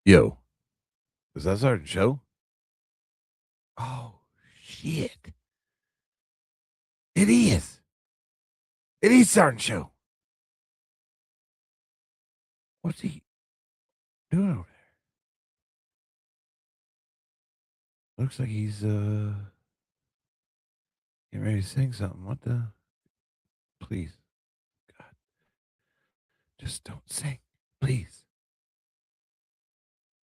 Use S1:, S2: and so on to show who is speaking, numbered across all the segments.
S1: Yo, is that Sergeant Show? Oh, shit. It is. It is Sergeant Show. What's he doing over there? Looks like he's getting ready to sing something. What the? Please, God, just don't sing. Please,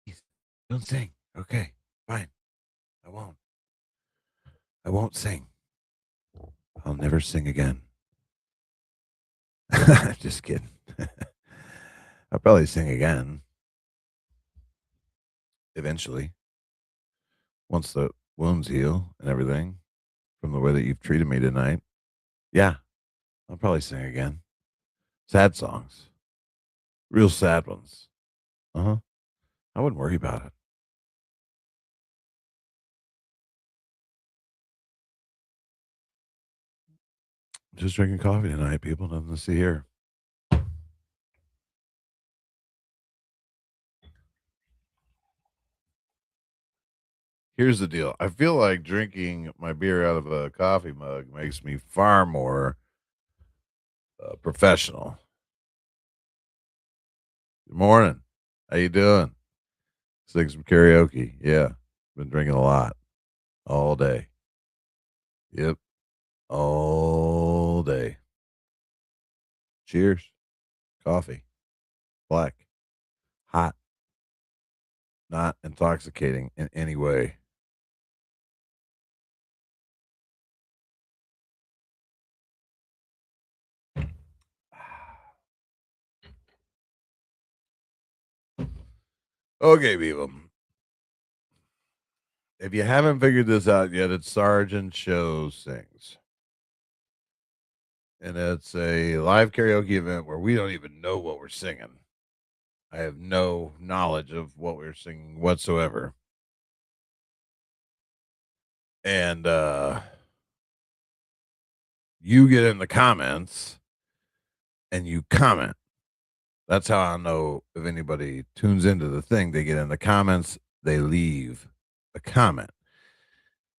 S1: please, don't sing. Okay, fine. I won't. I won't sing. I'll never sing again. Just kidding. I'll probably sing again eventually once the wounds heal and everything from the way that you've treated me tonight. Yeah, I'll probably sing again. Sad songs, real sad ones. Uh huh. I wouldn't worry about it. Just drinking coffee tonight, people. Nothing to see here. Here's the deal. I feel like drinking my beer out of a coffee mug makes me far more professional. Good morning. How you doing? Sing some karaoke. Yeah, been drinking a lot all day. Yep, all day. Cheers. Coffee. Black. Hot. Not intoxicating in any way. Okay, people. If you haven't figured this out yet, it's Sergeant Show Sings. And it's a live karaoke event where we don't even know what we're singing. I have no knowledge of what we're singing whatsoever. And you get in the comments and you comment. That's how I know if anybody tunes into the thing. They get in the comments, they leave a comment.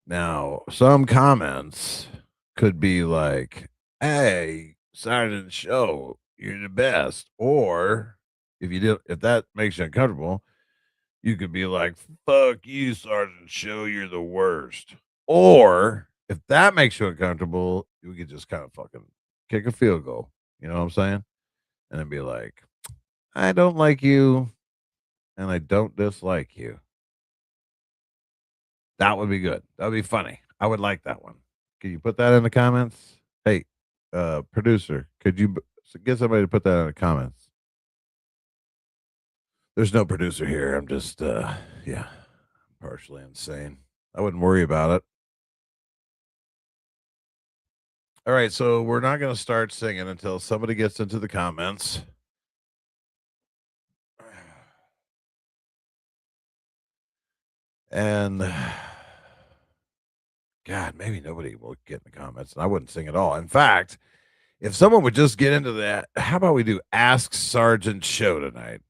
S1: Now, some comments could be like, "Hey, Sergeant Show, you're the best." Or if that makes you uncomfortable, you could be like, "Fuck you, Sergeant Show, you're the worst." Or if that makes you uncomfortable, you could just kind of fucking kick a field goal. You know what I'm saying? And then be like, "I don't like you and I don't dislike you." That would be good. That would be funny. I would like that one. Can you put that in the comments? Hey, producer, could you get somebody to put that in the comments? There's no producer here. I'm just, yeah, partially insane. I wouldn't worry about it. All right, so we're not going to start singing until somebody gets into the comments. And God, maybe nobody will get in the comments, and I wouldn't sing at all. In fact, if someone would just get into that, how about we do Ask Sergeant Show tonight?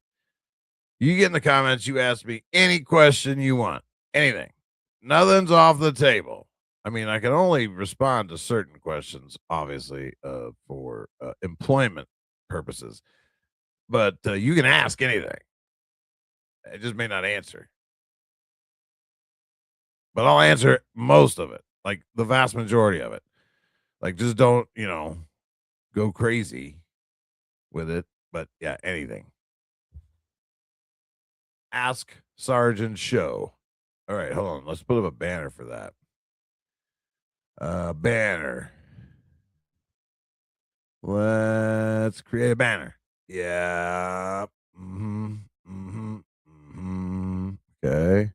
S1: You get in the comments, you ask me any question you want, anything. Nothing's off the table. I mean, I can only respond to certain questions, obviously, for employment purposes, but you can ask anything. I just may not answer, but I'll answer most of it, like the vast majority of it. Like, just don't, go crazy with it. But yeah, anything. Ask Sergeant Show. All right, hold on. Let's put up a banner for that. Banner. Let's create a banner. Yeah. Mm-hmm. Mm-hmm. Mm-hmm. Okay.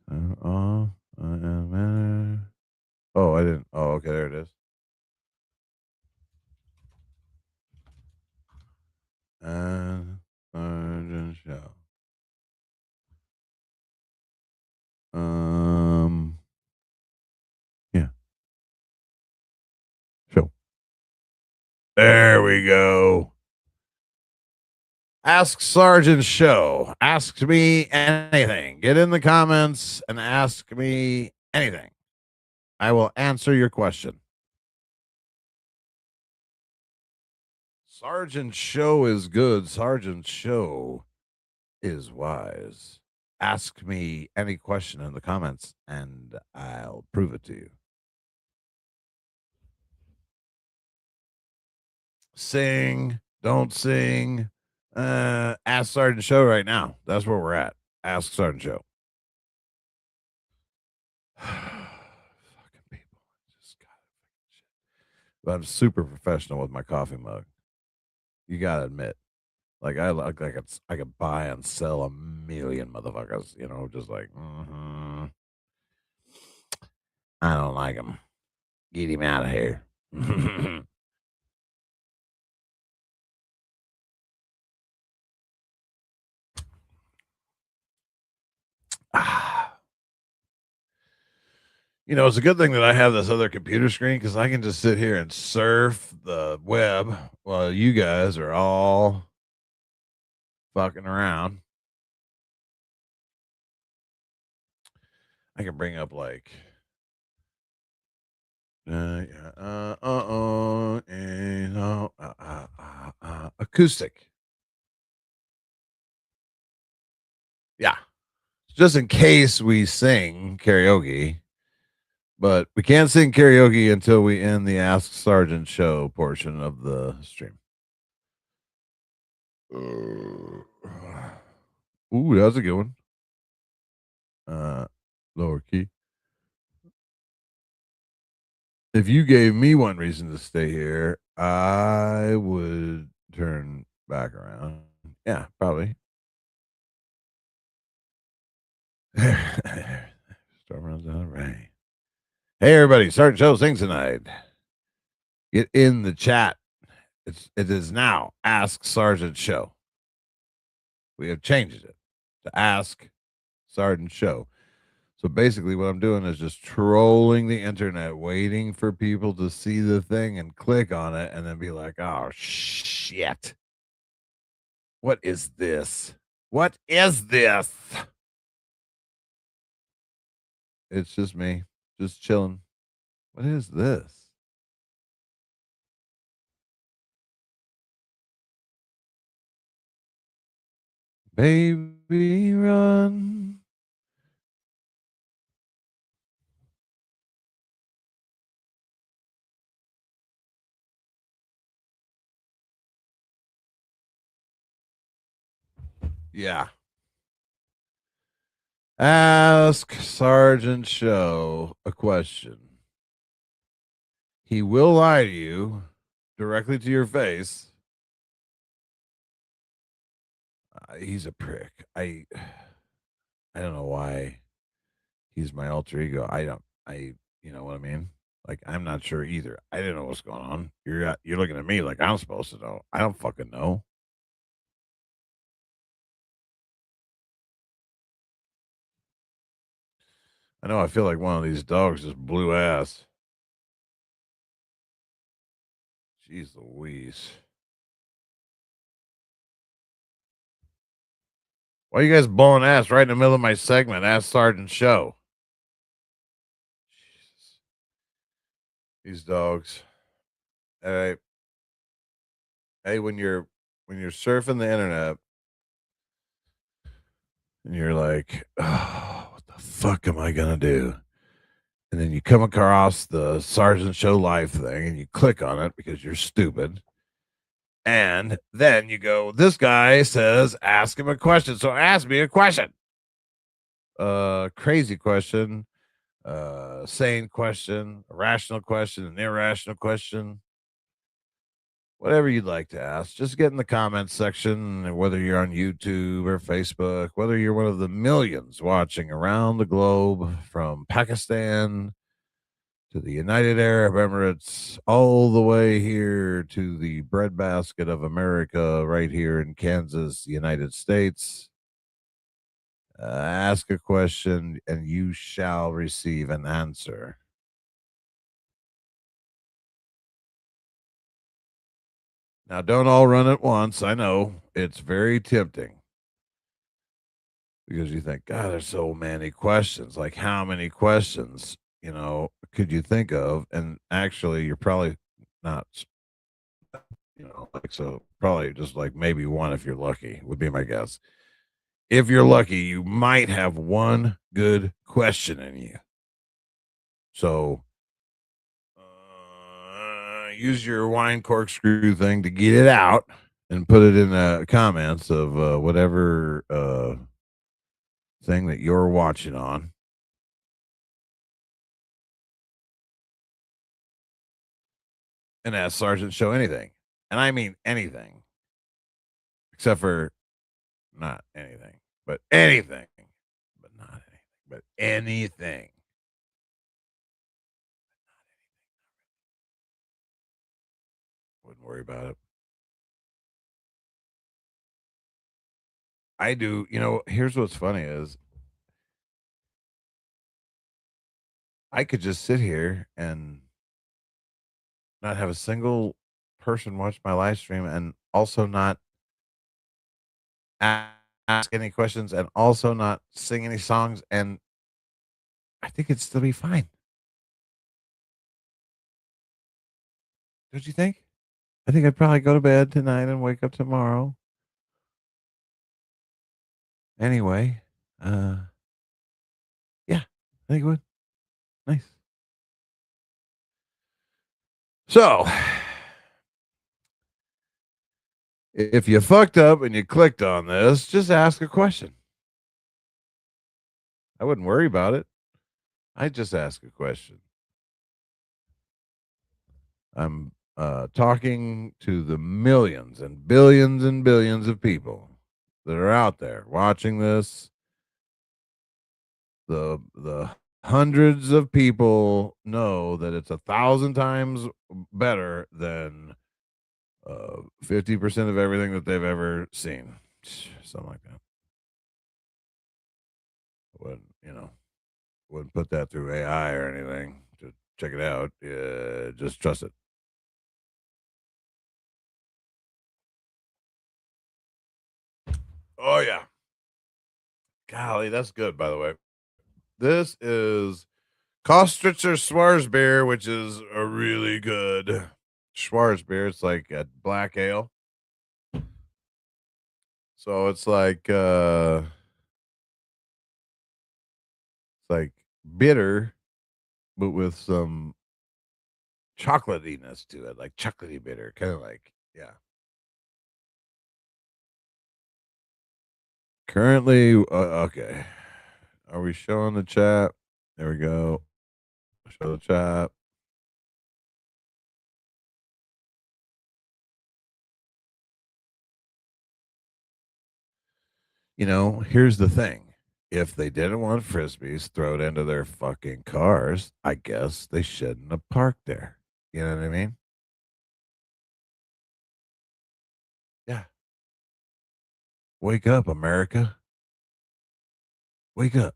S1: Banner. Oh, I didn't. Oh, okay. There it is. And Sergeant Show. Um. Yeah. Show. There we go. Ask Sergeant Show. Ask me anything. Get in the comments and ask me anything. I will answer your question. Sergeant Show is good. Sergeant Show is wise. Ask me any question in the comments and I'll prove it to you. Sing, don't sing. Ask Sergeant Show right now. That's where we're at. Ask Sergeant Show. Fucking people. Just got shit. But I'm super professional with my coffee mug. You gotta admit. Like I look like I could buy and sell a million motherfuckers, just like I don't like him. Get him out of here. It's a good thing that I have this other computer screen because I can just sit here and surf the web while you guys are all fucking around. I can bring up like acoustic. Yeah. Just in case we sing karaoke, but we can't sing karaoke until we end the Ask Sergeant Show portion of the stream. Ooh, that was a good one. Lower key. If you gave me one reason to stay here, I would turn back around. Yeah, probably. Storm runs out of rain. Hey, everybody! Sergeant Show sings tonight. Get in the chat. It is now Ask Sergeant Show. We have changed it to Ask Sergeant Show. So basically, what I'm doing is just trolling the internet, waiting for people to see the thing and click on it, and then be like, "Oh shit! What is this? What is this?" It's just me, just chilling. What is this? Baby, run. Yeah. Ask Sergeant Show a question. He will lie to you directly to your face. He's a prick. I don't know why he's my alter ego. You know what I mean? Like I'm not sure either. I didn't know what's going on. You're looking at me like I'm supposed to know. I don't fucking know. I know I feel like one of these dogs just blew ass. Jeez Louise. Why are you guys blowing ass right in the middle of my segment? Ask Sergeant Show. Jesus. These dogs. All right. Hey, when you're surfing the internet and you're like, oh, what the fuck am I gonna do? And then you come across the Sergeant Show live thing and you click on it because you're stupid. And then you go, this guy says, ask him a question. So ask me a question. Crazy question, sane question, a rational question, an irrational question. Whatever you'd like to ask, just get in the comments section, whether you're on YouTube or Facebook, whether you're one of the millions watching around the globe from Pakistan to the United Arab Emirates, all the way here to the breadbasket of America, right here in Kansas, United States. Ask a question and you shall receive an answer. Now, don't all run at once. I know it's very tempting because you think, God, there's so many questions. Like, how many questions, could you think of? And actually, you're probably not, like, so probably just like maybe one if you're lucky, would be my guess. If you're lucky, you might have one good question in you. So, use your wine corkscrew thing to get it out and put it in the comments of whatever thing that you're watching on. And ask Sergeant Show anything. And I mean anything. Except for not anything. But anything. But not anything. But anything. Wouldn't worry about it. I do. Here's what's funny is I could just sit here and not have a single person watch my live stream and also not ask any questions and also not sing any songs. And I think it'd still be fine. Don't you think? I think I'd probably go to bed tonight and wake up tomorrow. Anyway, yeah, I think it would. Nice. So, if you fucked up and you clicked on this, just ask a question. I wouldn't worry about it. I'd just ask a question. I'm talking to the millions and billions of people that are out there watching this. The hundreds of people know that it's 1,000 times better than 50% of everything that they've ever seen. Something like that. Wouldn't put that through AI or anything to check it out. Just trust it. Oh yeah. Golly, that's good, by the way. This is Kostritzer Schwarzbier, which is a really good Schwarzbier. It's like a black ale. So it's like bitter, but with some chocolatiness to it, like chocolatey bitter, kind of like, yeah. Currently, okay. Are we showing the chat? There we go. Show the chat. Here's the thing. If they didn't want frisbees thrown into their fucking cars, I guess they shouldn't have parked there. You know what I mean? Yeah. Wake up, America. Wake up.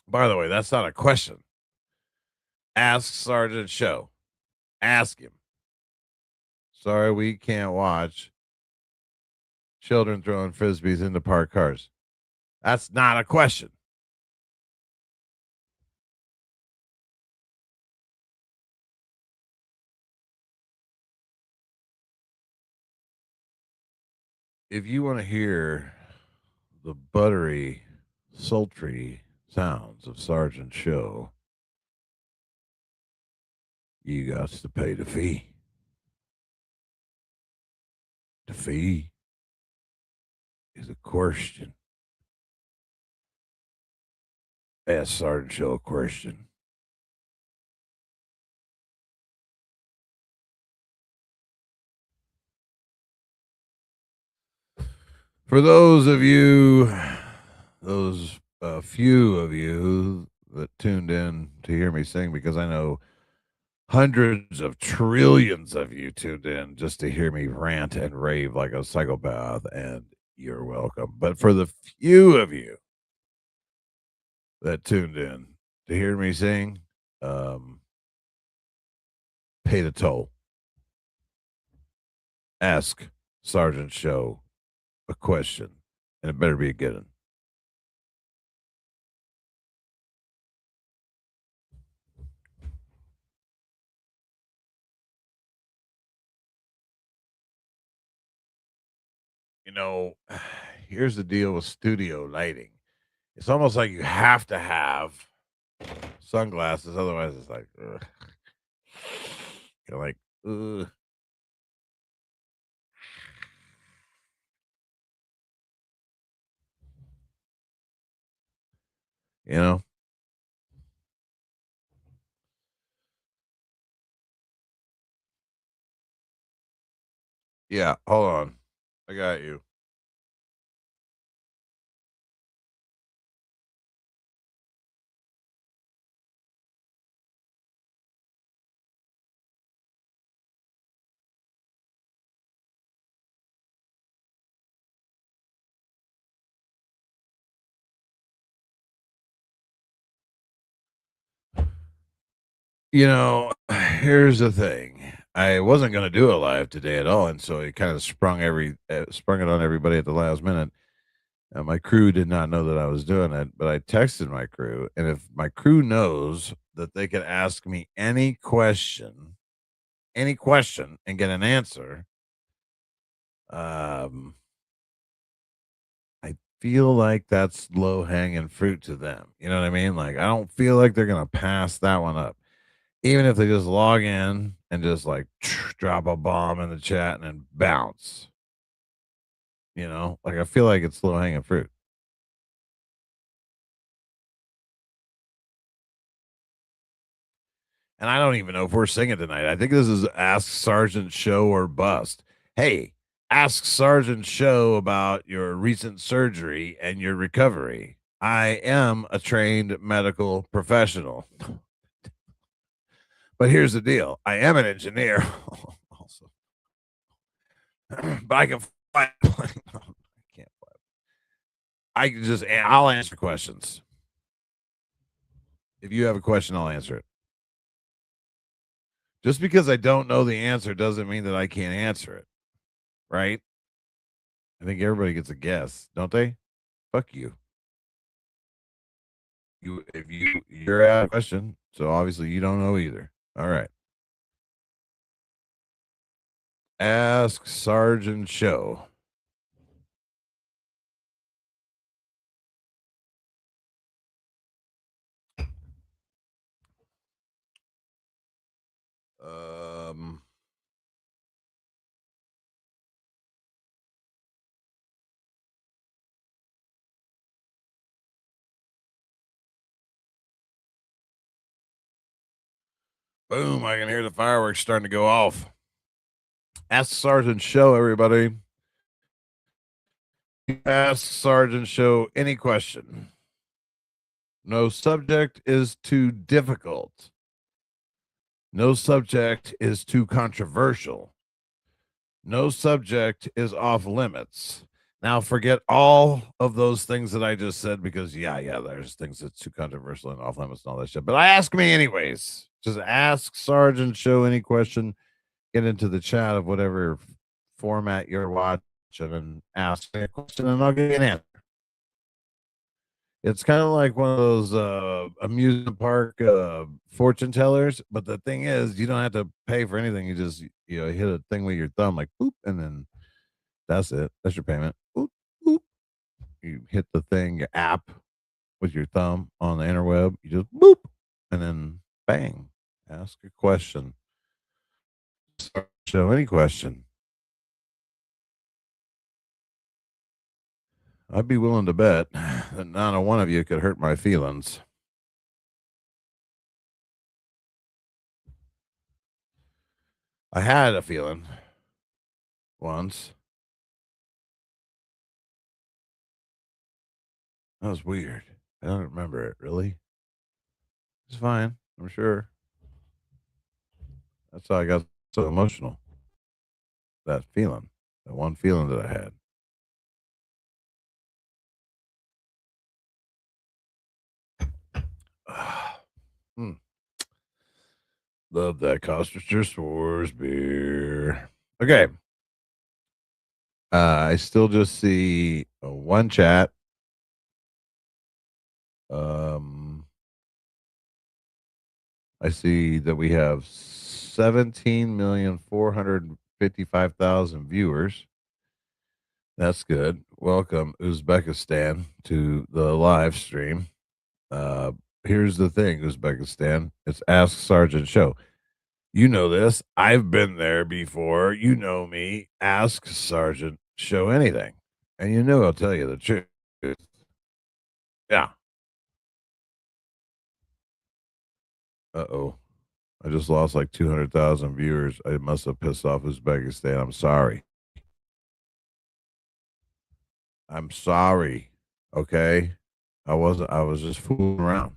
S1: By the way, that's not a question. Ask Sergeant Show. Ask him. Sorry, we can't watch children throwing frisbees into parked cars. That's not a question. If you want to hear the buttery, sultry sounds of Sergeant Show, you got to pay the fee. The fee is a question. Ask Sergeant Show a question. For those of you, those few of you that tuned in to hear me sing, because I know hundreds of trillions of you tuned in just to hear me rant and rave like a psychopath, and you're welcome. But for the few of you that tuned in to hear me sing, um, pay the toll. Ask Sergeant Show a question, and it better be a good one. You know, here's the deal with studio lighting. It's almost like you have to have sunglasses, otherwise it's like, ugh. You're like, ugh. You know? Yeah, hold on. I got you. You know, here's the thing. I wasn't going to do a live today at all, and so it kind of sprung it on everybody at the last minute. My crew did not know that I was doing it, but I texted my crew, and if my crew knows that they can ask me any question, and get an answer, um, I feel like that's low hanging fruit to them. You know what I mean? Like I don't feel like they're gonna pass that one up, even if they just log in and just like drop a bomb in the chat and then bounce. You know, like I feel like it's low hanging fruit. And I don't even know if we're singing tonight. I think this is Ask Sergeant Show or Bust. Hey, ask Sergeant Show about your recent surgery and your recovery. I am a trained medical professional. But here's the deal. I am an engineer also. But I can fly. I can't fly. I'll answer questions. If you have a question, I'll answer it. Just because I don't know the answer doesn't mean that I can't answer it. Right? I think everybody gets a guess, don't they? Fuck you. You're out of question, so obviously you don't know either. All right. Ask Sergeant Show. Um Boom, I can hear the fireworks starting to go off. Ask Sergeant Show, everybody. Ask Sergeant Show any question. No subject is too difficult. No subject is too controversial. No subject is off limits. Now, forget all of those things that I just said because, yeah, there's things that's too controversial and off limits and all that shit. But ask me anyways. Just ask Sergeant Show any question. Get into the chat of whatever format you're watching and ask me a question, and I'll give you an answer. It's kind of like one of those amusement park fortune tellers, but the thing is, you don't have to pay for anything. You just hit a thing with your thumb, like boop, and then that's it. That's your payment. Boop, boop. You hit the thing, your app with your thumb on the interweb. You just boop, and then bang. Ask a question. Show any question. I'd be willing to bet that not a one of you could hurt my feelings. I had a feeling once. That was weird. I don't remember it really. It's fine, I'm sure. That's how I got so emotional. That feeling, that one feeling that I had. Hmm. Love that Costerster S'mores beer. Okay. I still just see one chat. I see that we have 17,455,000 viewers. That's good. Welcome, Uzbekistan, to the live stream. Uh, Here's the thing, Uzbekistan. It's Ask Sergeant Show. You know this. I've been there before. You know me. Ask Sergeant Show anything. And you know I'll tell you the truth. Yeah. Uh-oh. I just lost like 200,000 viewers. I must have pissed off Uzbekistan. I'm sorry. I'm sorry. Okay? I was just fooling around.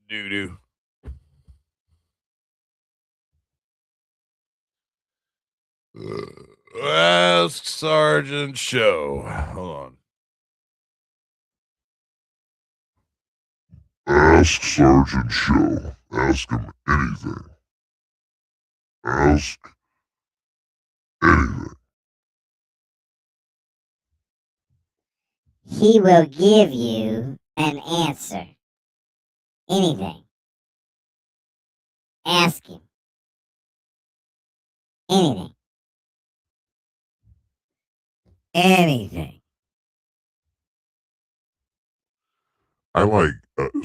S1: Doo doo. Ask Sergeant Show. Hold on.
S2: Ask Sergeant Show. Ask him anything. Ask anything.
S3: He will give you an answer. Anything. Ask him. Anything. Anything.
S2: I like,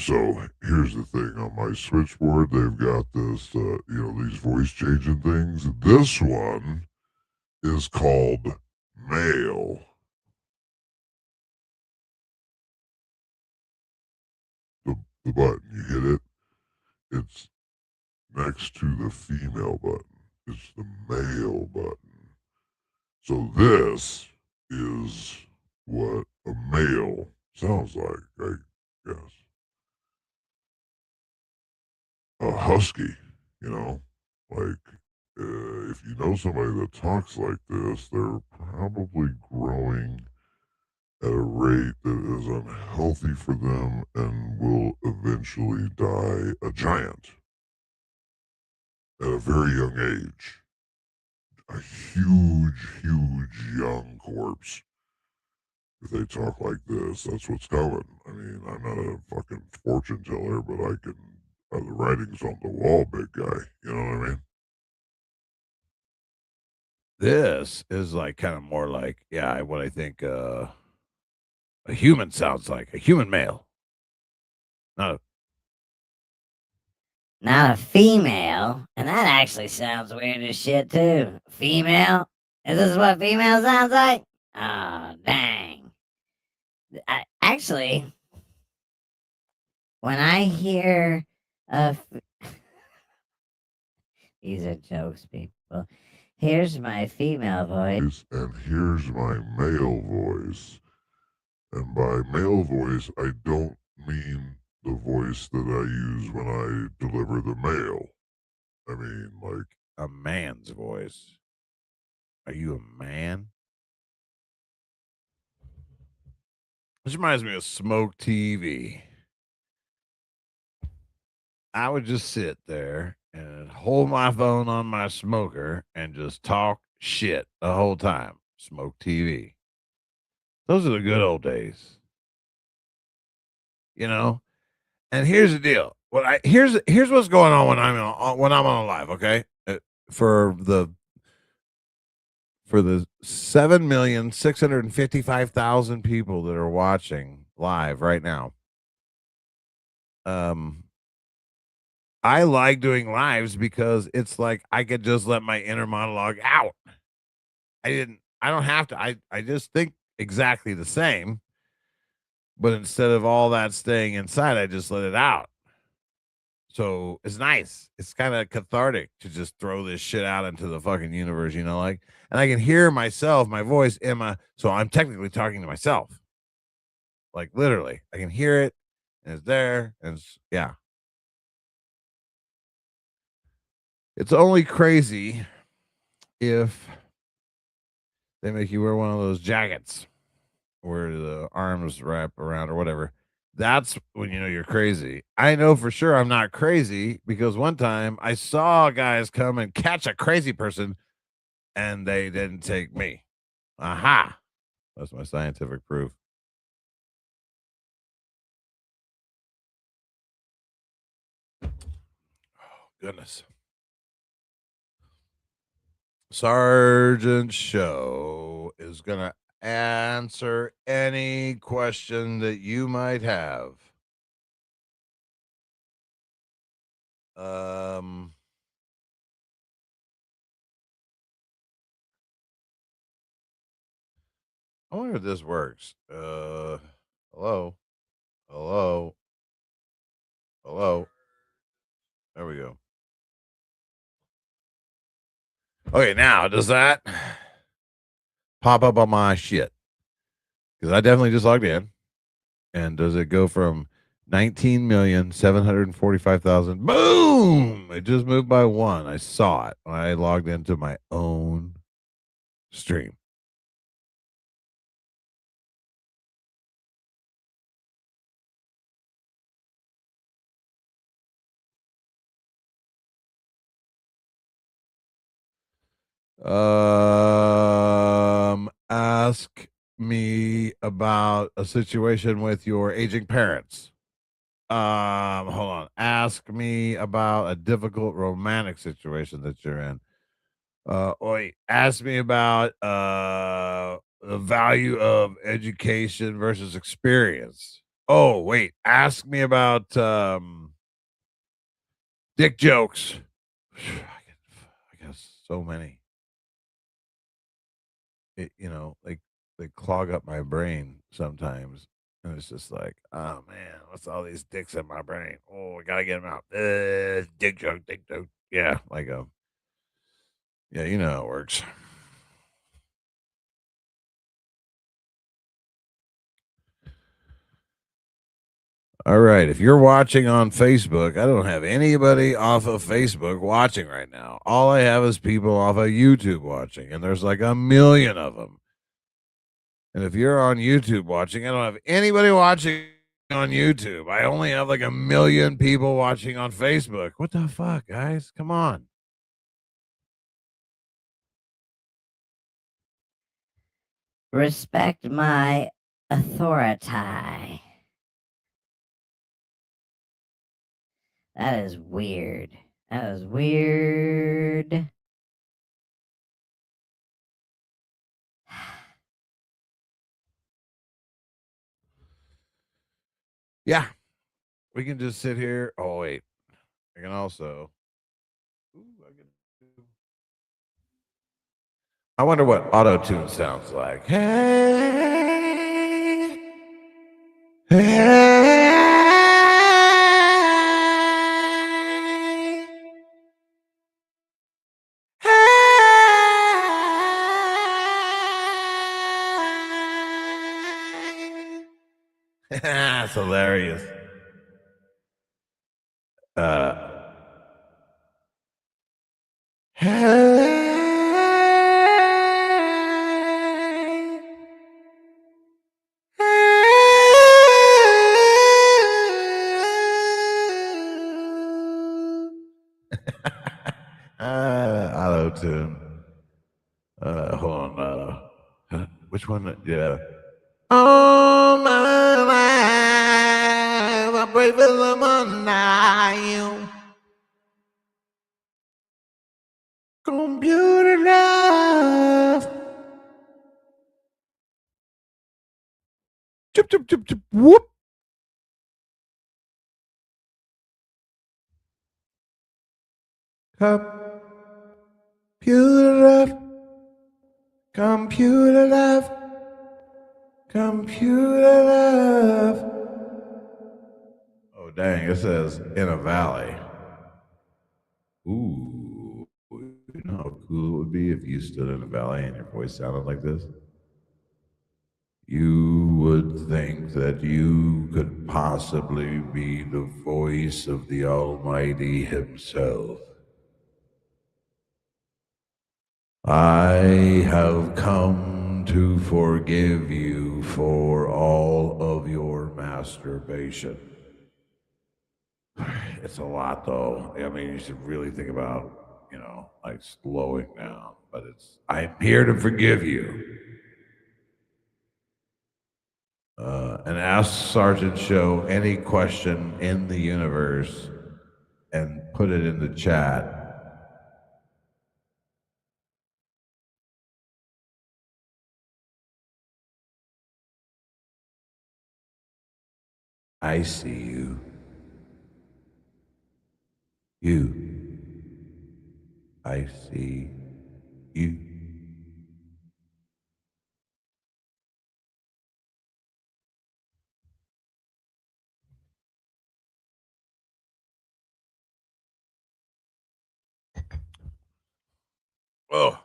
S2: so here's the thing. On my switchboard, they've got this, these voice changing things. This one is called male. The button, you hit it, it's next to the female button. It's the male button. So this is what a male sounds like, I guess. A husky, like if you know somebody that talks like this, they're probably growing at a rate that is unhealthy for them and will eventually die a giant at a very young age. A huge young corpse. If they talk like this, that's what's coming. I mean, I'm not a fucking fortune teller, but I can. The writing's on the wall, big guy. You know what I mean?
S1: This is like kind of more like, yeah, what I think a human sounds like. A human male. Not a
S3: Not a female. And that actually sounds weird as shit, too. Female? Is this what female sounds like? Oh, dang. Actually, when I hear these are jokes, people. Here's my female voice.
S2: And here's my male voice. And by male voice, I don't mean the voice that I use when I deliver the mail. I mean, like
S1: a man's voice. Are you a man? This reminds me of Smoke TV. I would just sit there and hold my phone on my smoker and just talk shit the whole time. Smoke TV. Those are the good old days. You know? And here's the deal. Here's what's going on when I'm on live, okay? For the 7,655,000 people that are watching live right now. I like doing lives because it's like I could just let my inner monologue out. I don't have to. I just think exactly the same, but instead of all that staying inside, I just let it out. So it's nice. It's kind of cathartic to just throw this shit out into the fucking universe, like, and I can hear myself, my voice so I'm technically talking to myself. Like literally, I can hear it and it's there. And yeah. It's only crazy if they make you wear one of those jackets where the arms wrap around or whatever. That's when you know you're crazy. I know for sure I'm not crazy because one time I saw guys come and catch a crazy person and they didn't take me. Aha. That's my scientific proof. Goodness. Sergeant Show is going to answer any question that you might have. I wonder if this works. Hello? Hello? Hello? There we go. Okay, now does that pop up on my shit? Because I definitely just logged in. And does it go from 19,745,000? Boom! It just moved by one. I saw it when I logged into my own stream. Ask me about a situation with your aging parents. Hold on. Ask me about a difficult romantic situation that you're in. Wait, ask me about the value of education versus experience. Oh, wait, ask me about dick jokes. I guess so many. They clog up my brain sometimes. And it's just like, oh man, what's all these dicks in my brain? Oh, I gotta get them out. Dick joke, dick joke. Yeah, yeah, you know how it works. All right. If you're watching on Facebook, I don't have anybody off of Facebook watching right now. All I have is people off of YouTube watching, and there's like a million of them. And if you're on YouTube watching, I don't have anybody watching on YouTube. I only have like a million people watching on Facebook. What the fuck, guys? Come on.
S3: Respect my authority. That is weird. That is weird.
S1: Yeah. We can just sit here. Oh, wait. I can also. I wonder what auto tune sounds like. Hey. Hey. That's hilarious. Auto tune. Hold on. Which one? Yeah. All my life, I pray for someone now. Computer love. Chip, chip, chip, chip, whoop. Computer love. Computer love. Computer love. Oh, dang. It says in a valley. Ooh. You know how cool it would be if you stood in a valley and your voice sounded like this? You would think that you could possibly be the voice of the Almighty Himself. I have come to forgive you for all of your masturbation. It's a lot, though. I mean, you should really think about, like slowing down. But I'm here to forgive you. And ask Sergeant Show any question in the universe and put it in the chat. I see you. You. I see you. Oh.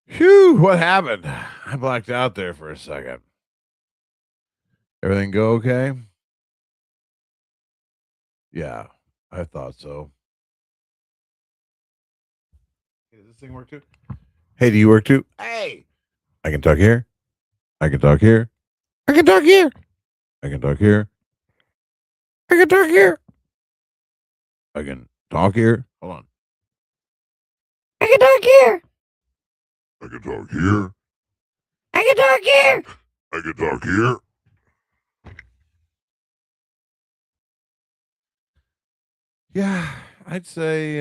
S1: Phew, what happened? I blacked out there for a second. Everything go okay? Yeah, I thought so. Hey, does this thing work too? Hey, do you work too? Hey! I can talk here. I can talk here. I can talk here. I can talk here. I can talk here. I can talk here. Hold on. I can talk here.
S2: I can talk here.
S1: I can talk here.
S2: I can talk here.
S1: Yeah, I'd say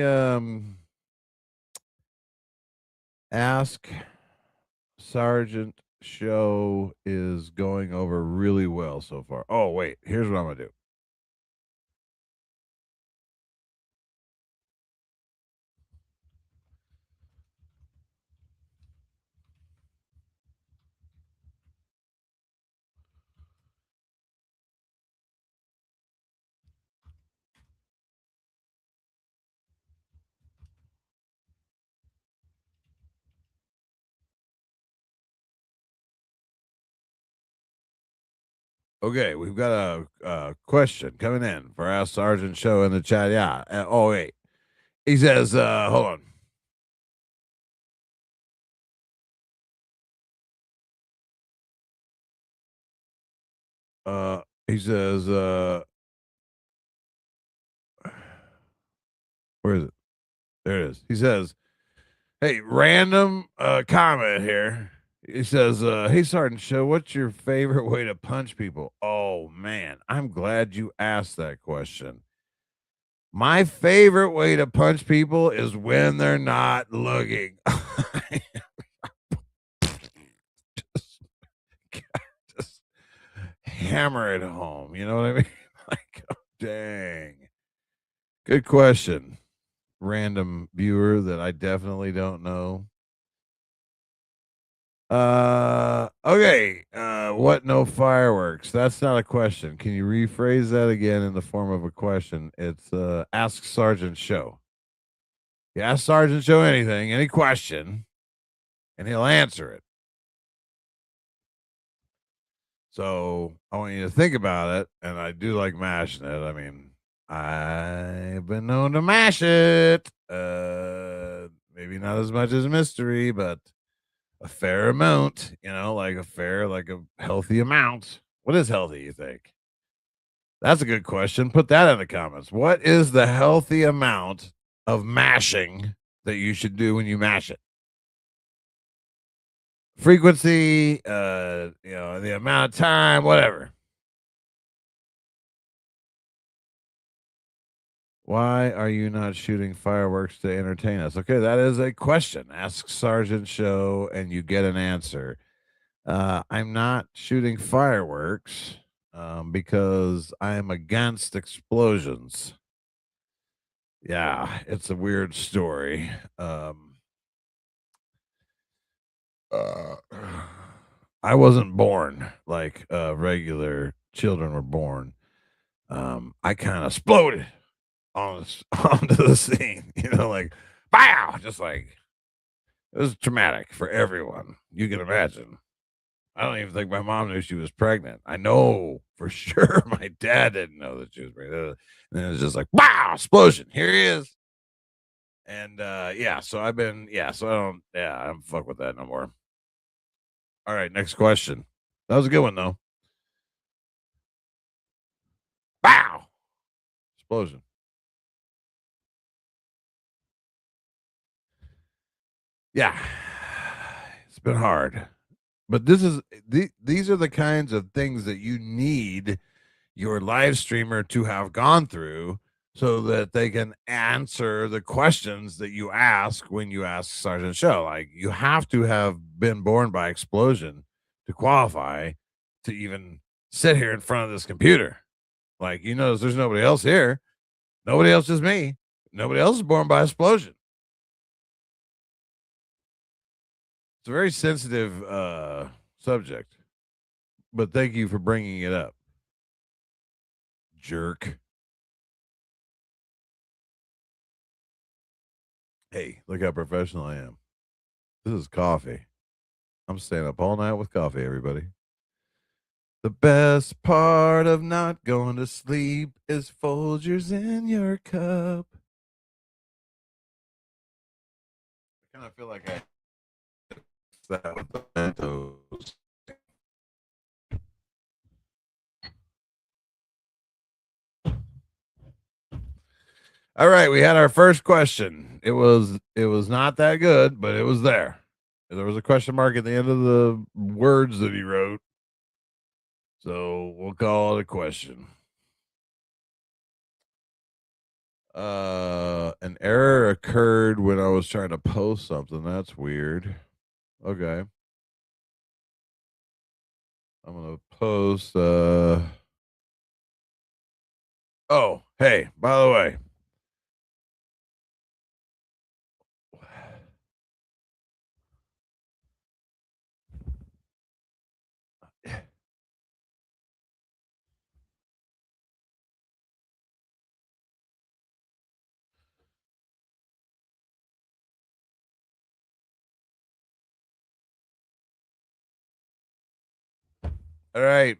S1: Ask Sergeant Show is going over really well so far. Oh, wait, here's what I'm going to do. Okay, we've got a question coming in for Ask Sergeant Show in the chat. Yeah. Oh, wait. He says, hold on. He says, where is it? There it is. He says, hey, random comment here. He says, hey, Sergeant Show, what's your favorite way to punch people? Oh, man, I'm glad you asked that question. My favorite way to punch people is when they're not looking. just hammer it home. You know what I mean? Like, oh, dang. Good question. Random viewer that I definitely don't know. Okay. What no fireworks? That's not a question. Can you rephrase that again in the form of a question? It's Ask Sergeant Show. You ask Sergeant Show anything, any question, and he'll answer it. So I want you to think about it, and I do like mashing it. I mean, I've been known to mash it. Maybe not as much as mystery, but a fair amount, like a healthy amount. What is healthy, you think? That's a good question. Put that in the comments. What is the healthy amount of mashing that you should do when you mash it? Frequency, the amount of time, whatever. Why are you not shooting fireworks to entertain us? Okay, that is a question. Ask Sergeant Show and you get an answer. I'm not shooting fireworks because I am against explosions. Yeah, it's a weird story. I wasn't born like regular children were born. I kind of exploded onto the scene, like, bow, just like it was traumatic for everyone. You can imagine. I don't even think my mom knew she was pregnant. I know for sure my dad didn't know that she was pregnant. And then it was just like, wow, explosion. Here he is. And yeah, so I don't fuck with that no more. All right, next question. That was a good one though. Wow. Explosion. Yeah. It's been hard. But these are the kinds of things that you need your live streamer to have gone through so that they can answer the questions that you ask when you ask Sergeant Show. Like you have to have been born by explosion to qualify to even sit here in front of this computer. Like you notice there's nobody else here. Nobody else is me. Nobody else is born by explosion. It's a very sensitive subject, but thank you for bringing it up. Jerk. Hey, look how professional I am. This is coffee. I'm staying up all night with coffee, everybody. The best part of not going to sleep is Folgers in your cup. I kind of feel like I that with the Mentos. All right, we had our first question. It was not that good, but it was there. There was a question mark at the end of the words that he wrote. So we'll call it a question. An error occurred when I was trying to post something. That's weird. Okay. I'm gonna post oh, hey, by the way. All right.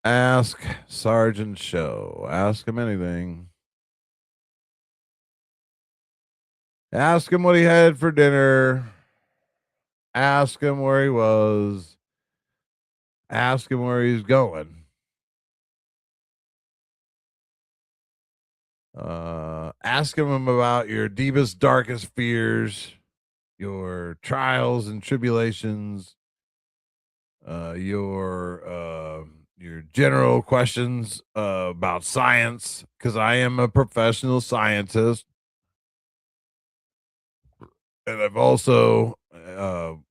S1: Ask Sergeant Show. Ask him anything. Ask him what he had for dinner. Ask him where he was. Ask him where he's going. Ask him about your deepest, darkest fears, your trials and tribulations, your general questions about science, because I am a professional scientist, and I've also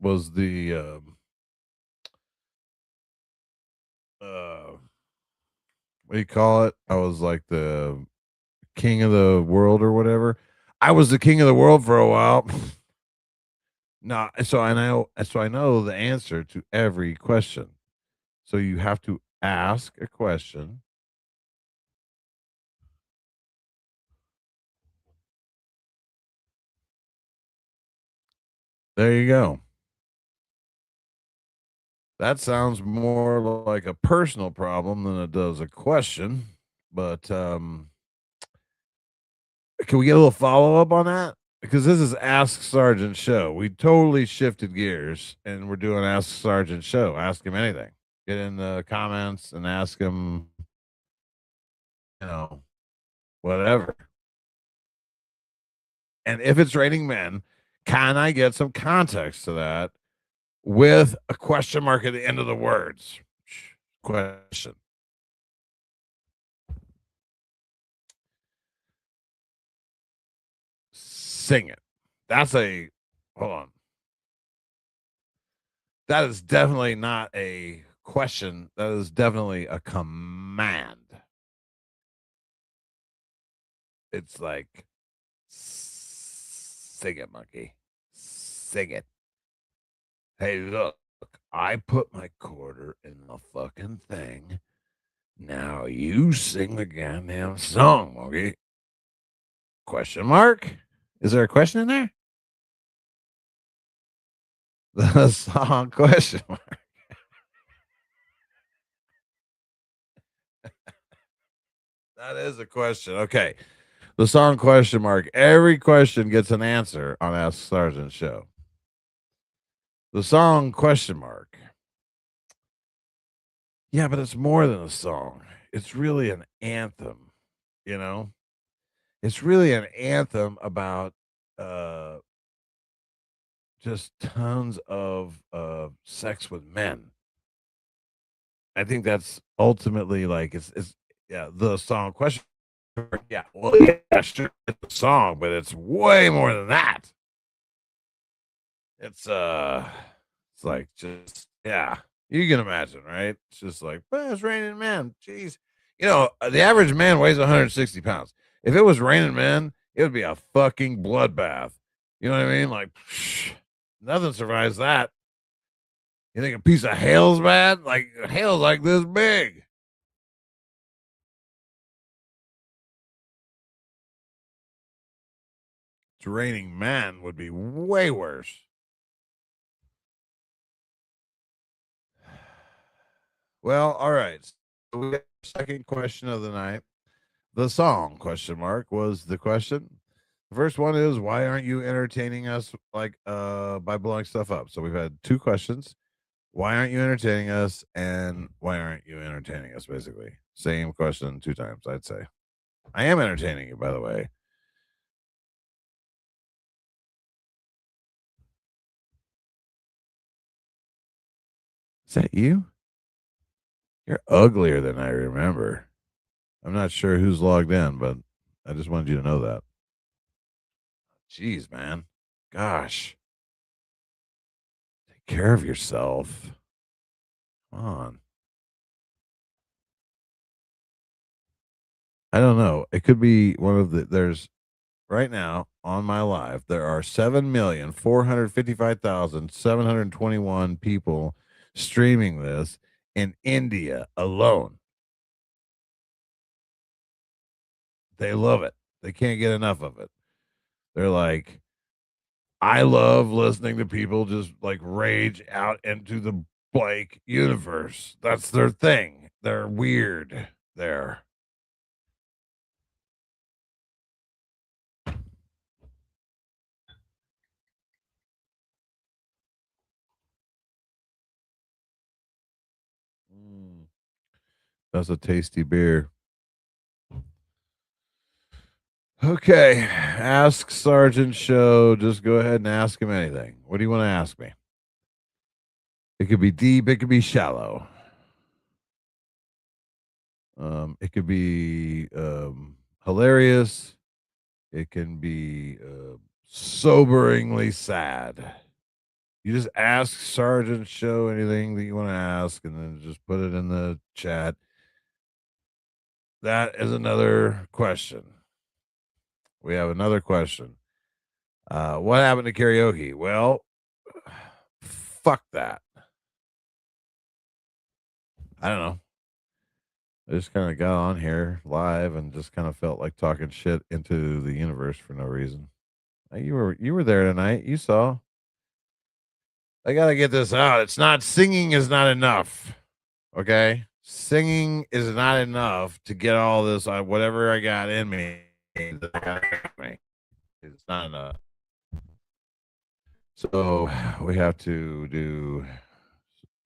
S1: was the what do you call it? I was like the king of the world or whatever. I was the king of the world for a while. No, so I know the answer to every question. So you have to ask a question. There you go. That sounds more like a personal problem than it does a question. But can we get a little follow up on that? Because this is Ask Sergeant Show. We totally shifted gears and we're doing Ask Sergeant Show. Ask him anything. Get in the comments and ask him, whatever. And if it's raining men, can I get some context to that with a question mark at the end of the words? Question. Sing it. That's a hold on. That is definitely not a question. That is definitely a command. It's like sing it, monkey. Sing it. Hey, look, I put my quarter in the fucking thing. Now you sing the goddamn song, monkey. Question mark? Is there a question in there? The song question mark. That is a question. Okay. The song question mark. Every question gets an answer on Ask Sergeant Show. The song question mark. Yeah, but it's more than a song. It's really an anthem, you know? It's really an anthem about uh just tons of sex with men. I think that's ultimately like it's yeah, the song question. Yeah, well, yeah, sure, it's a song, but it's way more than that. It's like just yeah, you can imagine, right? It's just like, well, it's raining men. Jeez, the average man weighs 160 pounds. If it was raining men, it would be a fucking bloodbath. You know what I mean? Like, nothing survives that. You think a piece of hail's bad? Like hail's like this big. It's raining men would be way worse. Well, all right. So we have the second question of the night. The song question mark was the question. The first one is why aren't you entertaining us like by blowing stuff up? So we've had two questions. Why aren't you entertaining us? And why aren't you entertaining us? Basically, same question two times, I'd say. I am entertaining you, by the way. Is that you? You're uglier than I remember. I'm not sure who's logged in, but I just wanted you to know that. Jeez, man. Gosh. Take care of yourself. Come on. I don't know. It could be one of there's right now on my live, there are 7,455,721 people streaming this in India alone. They love it. They can't get enough of it. They're like, I love listening to people just like rage out into the Blake universe. That's their thing. They're weird there. That's a tasty beer. Okay. Ask Sergeant Show. Just go ahead and ask him anything. What do you want to ask me? It could be deep, it could be shallow. It could be hilarious. It can be soberingly sad. You just ask Sergeant Show anything that you want to ask and then just put it in the chat. That is another question. We have another question. What happened to karaoke? Well, fuck that. I don't know. I just kind of got on here live and just kind of felt like talking shit into the universe for no reason. You were there tonight. You saw. I gotta get this out. It's not singing is not enough. Okay, singing is not enough to get all this whatever I got in me. It's not enough. So we have to do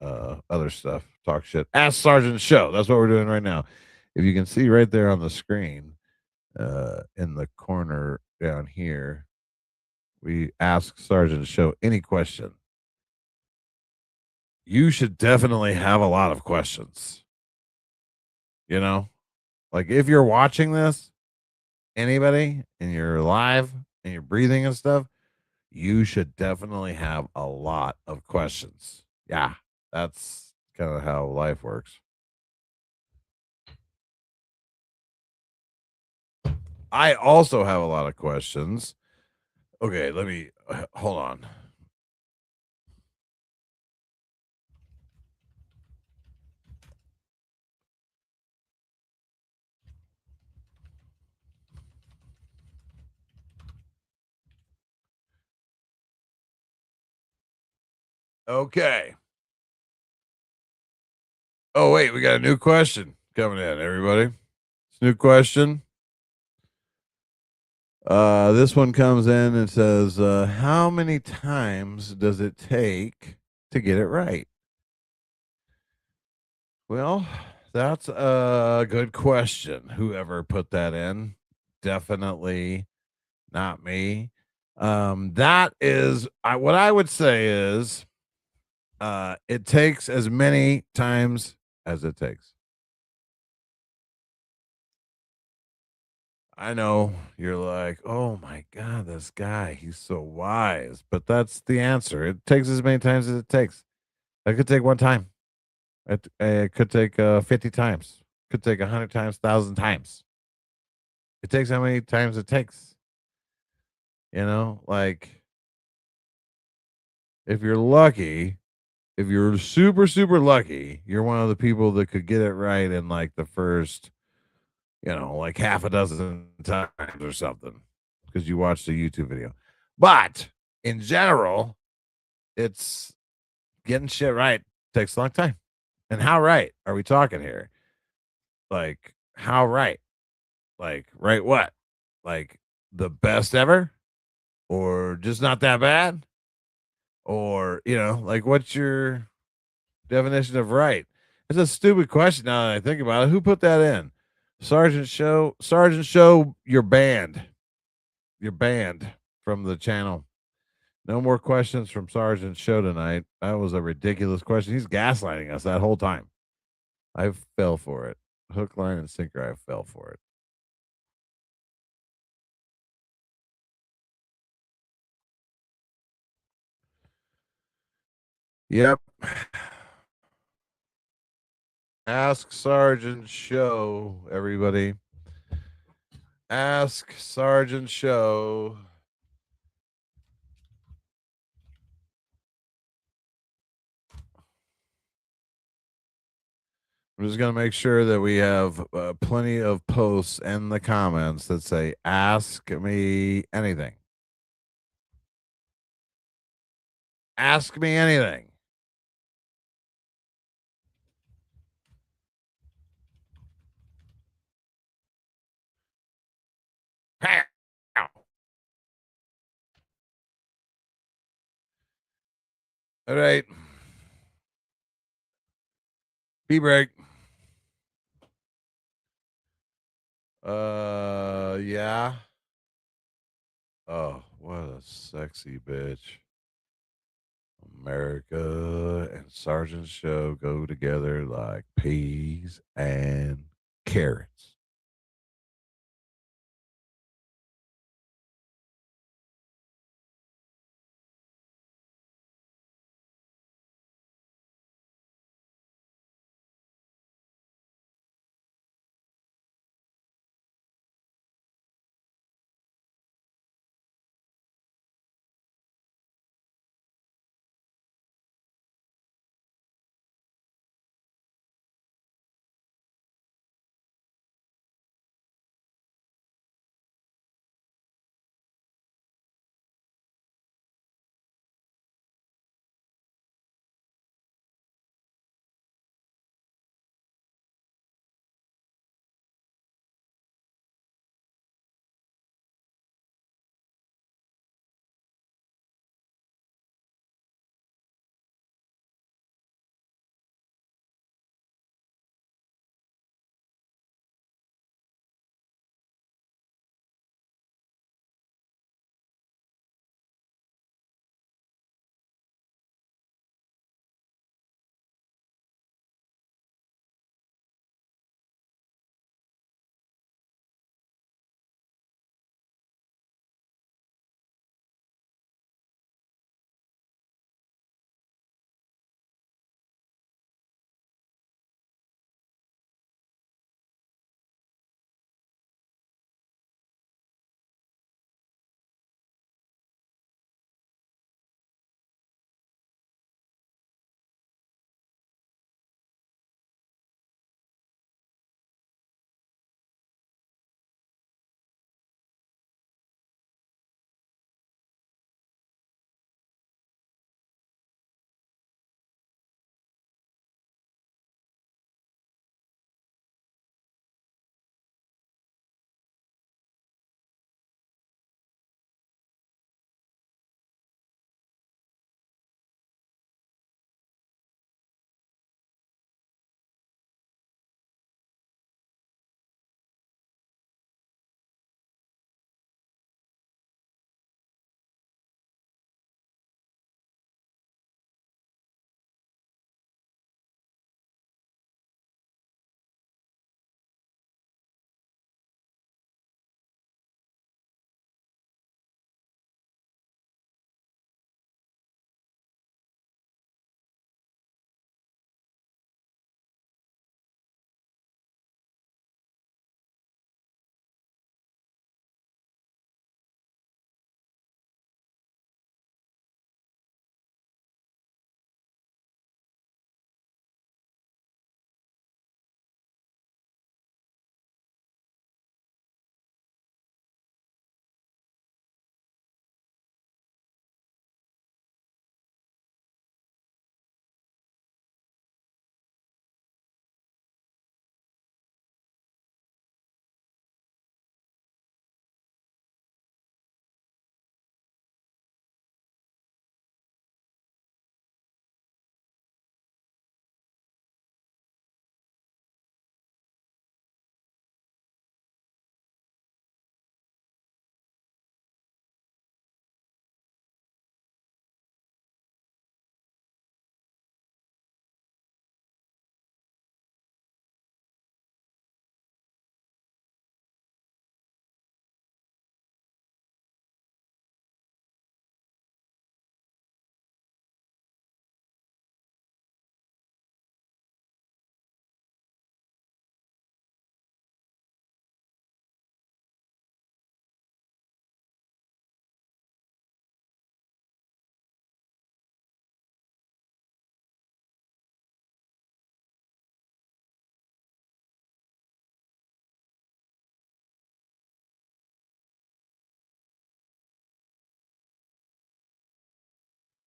S1: other stuff. Talk shit. Ask Sergeant Show. That's what we're doing right now. If you can see right there on the screen, in the corner down here, we ask Sergeant Show any question. You should definitely have a lot of questions. You know, like if you're watching this, anybody, and you're live and you're breathing and stuff, you should definitely have a lot of questions. Yeah, that's kind of how life works. I also have a lot of questions. Okay, let me hold on. Okay. Oh, wait, we got a new question coming in, everybody. It's a new question. This one comes in and says, how many times does it take to get it right? Well, that's a good question. Whoever put that in, definitely not me. That is what I would say is it takes as many times as it takes. I know you're like, oh my God, this guy, he's so wise. But that's the answer. It takes as many times as it takes. It could take one time. It could take 50 times. Could take 100 times, 1,000 times. It takes how many times it takes. Like if you're lucky, if you're super, super lucky, you're one of the people that could get it right in like the first, like half a dozen times or something because you watched a YouTube video. But in general, it's getting shit right takes a long time. And how right are we talking here? Like, how right? Like, right what? Like, the best ever? Or just not that bad? Or, like, what's your definition of right? It's a stupid question now that I think about it. Who put that in? Sergeant Show, you're banned. You're banned from the channel. No more questions from Sergeant Show tonight. That was a ridiculous question. He's gaslighting us that whole time. I fell for it. Hook, line, and sinker. I fell for it. Yep. Ask Sergeant Show, everybody. Ask Sergeant Show. I'm just going to make sure that we have plenty of posts in the comments that say, ask me anything. Ask me anything. All right. Pee break. Yeah. Oh, what a sexy bitch. America and Sergeant Show go together like peas and carrots.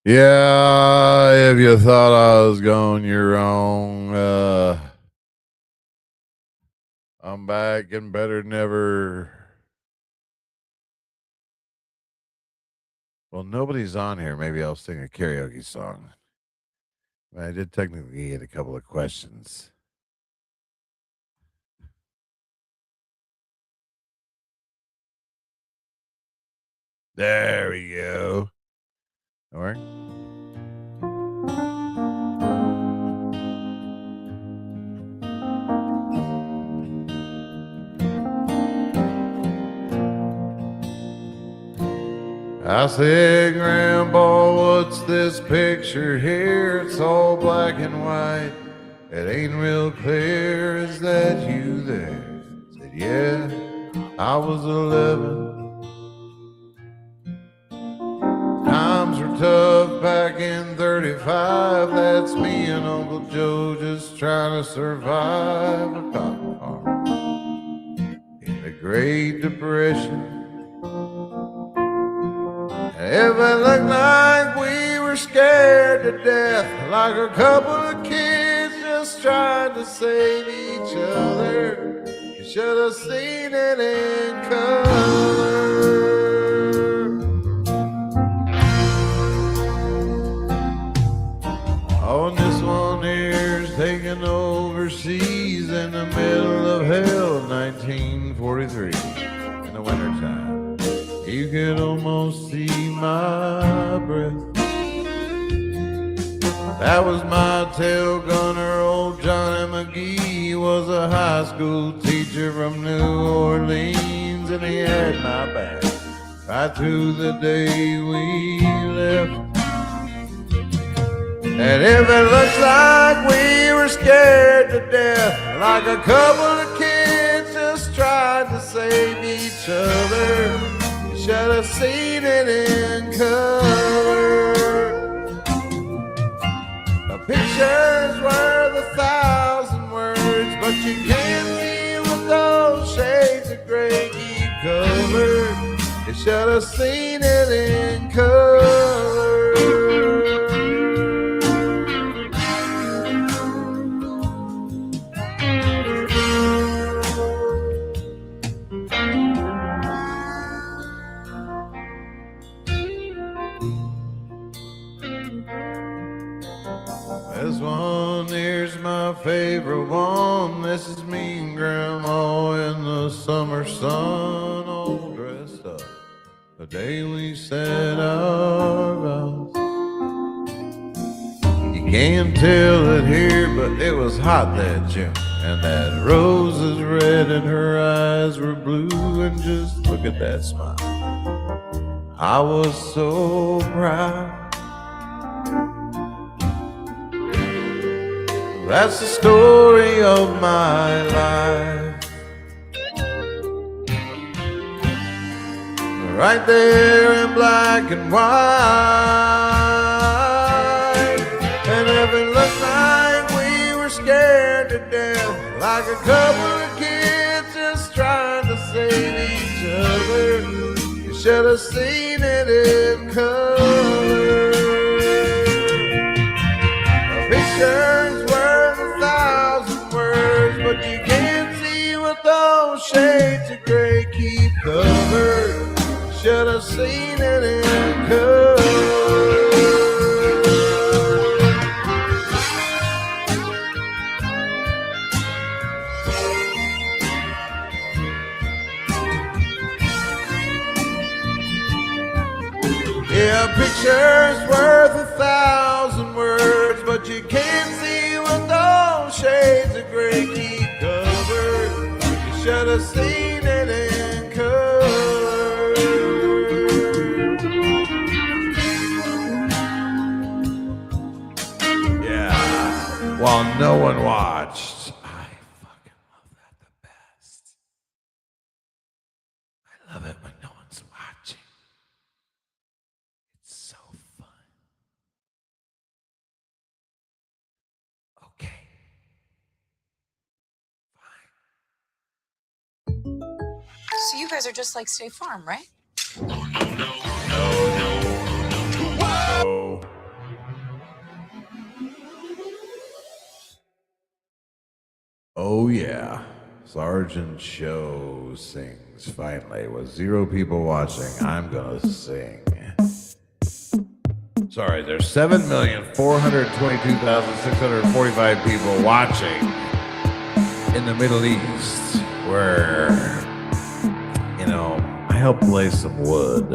S1: Yeah, if you thought I was gone, you're wrong. I'm back and better than ever. Well, nobody's on here. Maybe I'll sing a karaoke song. I did technically get a couple of questions. There we go. All right. I said, Grandpa, what's this picture here? It's all black and white. It ain't real clear. Is that you there? I said, yeah, I was 11. Times were tough back in 35. That's me and Uncle Joe just trying to survive a cotton farm in the Great Depression. If it looked like we were scared to death, like a couple of kids just trying to save each other, you should have seen it in color. Oh, and this one here's taken overseas in the middle of hell, 1943, in the wintertime. You could almost see my breath. That was my tail gunner, old Johnny McGee. Was a high school teacher from New Orleans, and he had my back right through the day we left. And if it looks like we were scared to death, like a couple of kids just trying to save each other, should have seen it in color. A picture's worth 1,000 words, but you can't see what those shades of gray keep covered. You should have seen it in color. This one here's my favorite one. This is me and Grandma in the summer sun, all dressed up the day we said our vows. You can't tell it here, but it was hot that June, and that rose is red and her eyes were blue, and just look at that smile. I was so proud. That's the story of my life, right there in black and white. And if it looked like we were scared to death, like a couple of kids just trying to save each other, you should have seen it in color. A picture's worth 1,000 words, but you can't see what those shades of gray keep covered. Should have seen it in color. Yeah, a picture's worth 1,000 words, but you can't see what those shades of gray keep covered. You should have seen it in color. Yeah, while no one watched. I fucking love that the best. I love it when no one's watching. It's so fun. Okay.
S4: So you guys are just like State Farm, right?
S1: No. Oh yeah. Sgt Show sings finally. With 0 people watching, I'm gonna sing. Sorry, there's 7,422,645 people watching in the Middle East, where, you know, I help lay some wood.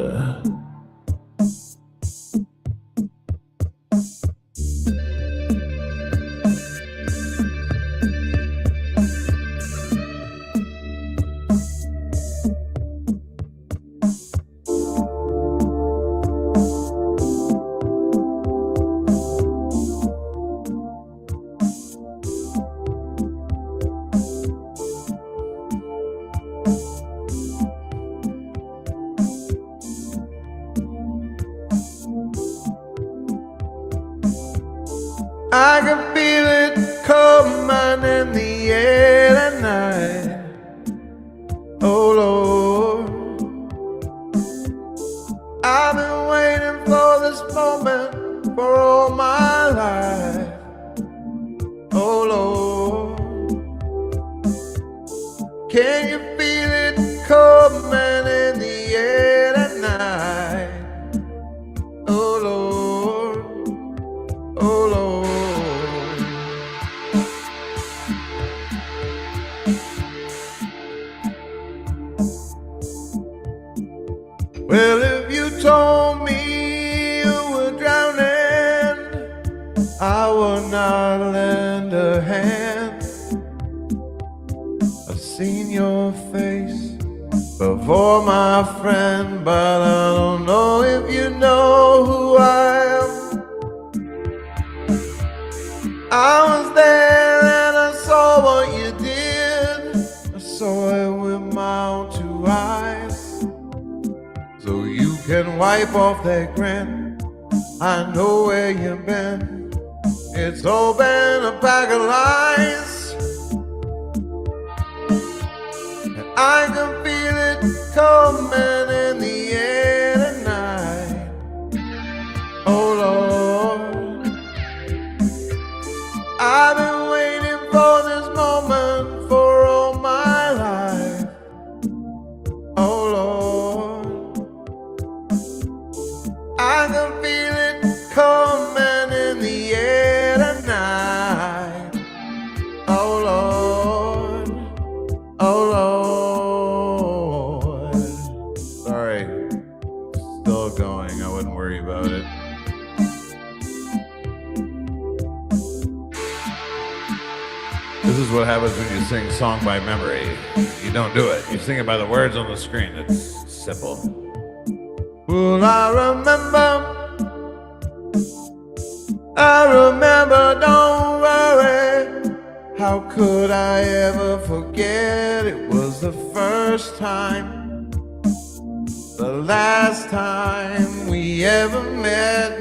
S1: I can feel it coming in the air tonight. Oh Lord, I've been waiting for this moment for all my life. Oh Lord, can you feel it coming in the air tonight? Oh Lord, oh Lord. Well, if you told me you were drowning, I would not lend a hand. I've seen your face before, my friend, but I don't know if you know who I am. I was there and I saw what you did. I saw it with my own 2 eyes. So you can wipe off that grin. I know where you've been. It's all been a pack of lies. And I can feel it coming in the air tonight. Oh Lord, I've been waiting for this moment for all my life. Oh Lord, I can feel it coming in the air tonight. Oh Lord, oh Lord. Sorry, still going. I wouldn't worry about it. This is what happens when you sing song by memory. You don't do it. You sing it by the words on the screen. It's simple. Well, I remember, don't worry. How could I ever forget? It was the first time, the last time we ever met.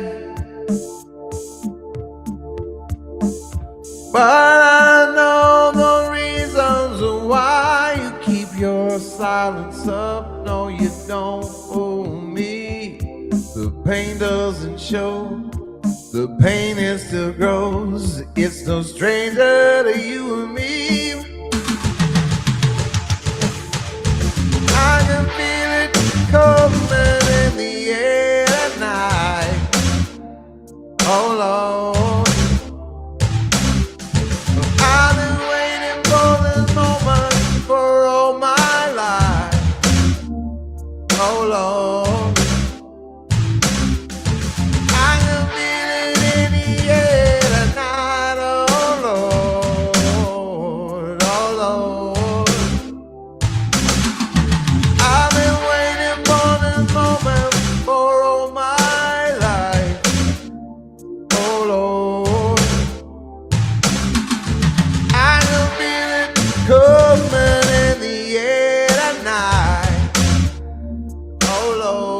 S1: But I know the reasons why you keep your silence up. No, you don't fool me. The pain doesn't show. The pain is still grows. It's no stranger to you and me. I can feel it coming in the air tonight. Oh Lord, I've been waiting for this moment for all my life. Oh Lord, coming in the air tonight. Oh Lord.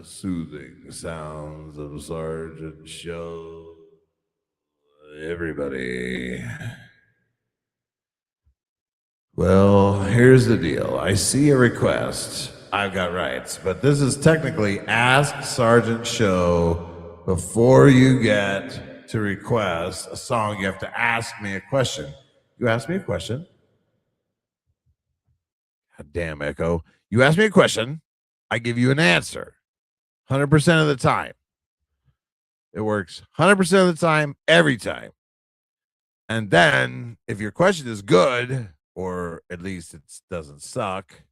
S1: soothing sounds of Sgt Show. Everybody. Well, here's the deal. I see a request. I've got rights, but this is technically Ask Sgt Show. Before you get to request a song, you have to ask me a question. You ask me a question. God damn, Echo. You ask me a question, I give you an answer 100% of the time. It works 100% of the time, every time. And then if your question is good, or at least it doesn't suck,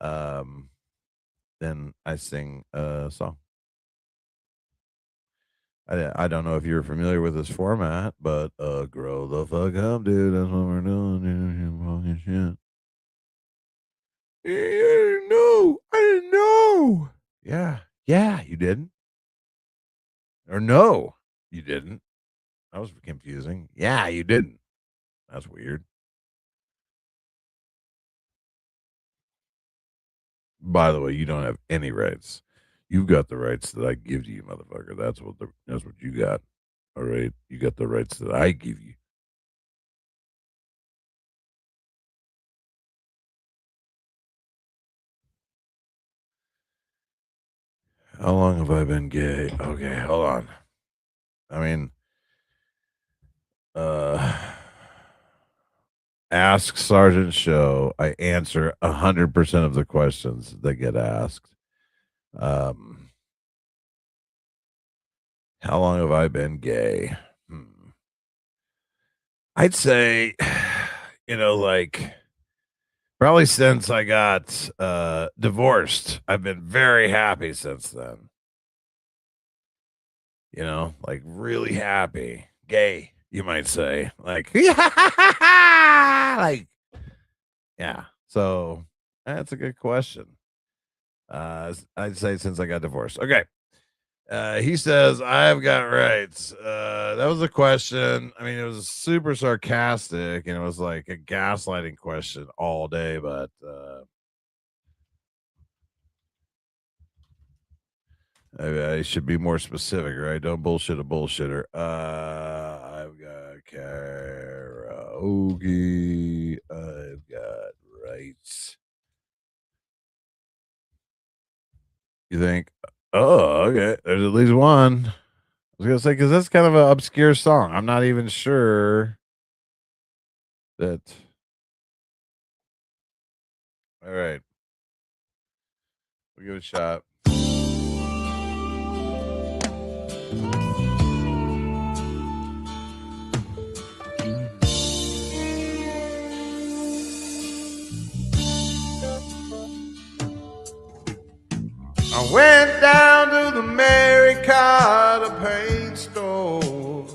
S1: then I sing a song. I don't know if you're familiar with this format, but grow the fuck up, dude. That's what we're doing. Shit. I didn't know. I didn't know. Yeah, you didn't. Or no, you didn't. That was confusing. Yeah, you didn't. That's weird. By the way, you don't have any rights. You've got the rights that I give to you, motherfucker. That's what you got. All right, you got the rights that I give you. How long have I been gay? Okay, hold on. I mean, Ask Sgt Show. I answer 100% of the questions that get asked. How long have I been gay? I'd say, like probably since I got divorced. I've been very happy since then. Like really happy. Gay, you might say. Like, like, yeah. So that's a good question. I'd say since I got divorced. Okay. He says, I've got rights. That was a question. I mean, it was super sarcastic and it was like a gaslighting question all day, but I should be more specific, right? Don't bullshit a bullshitter. I've got karaoke. I've got rights. You think? Oh, okay. There's at least one. I was gonna say because that's kind of an obscure song. I'm not even sure that. All right, we'll give it a shot. I went down to the Mary Carter paint store.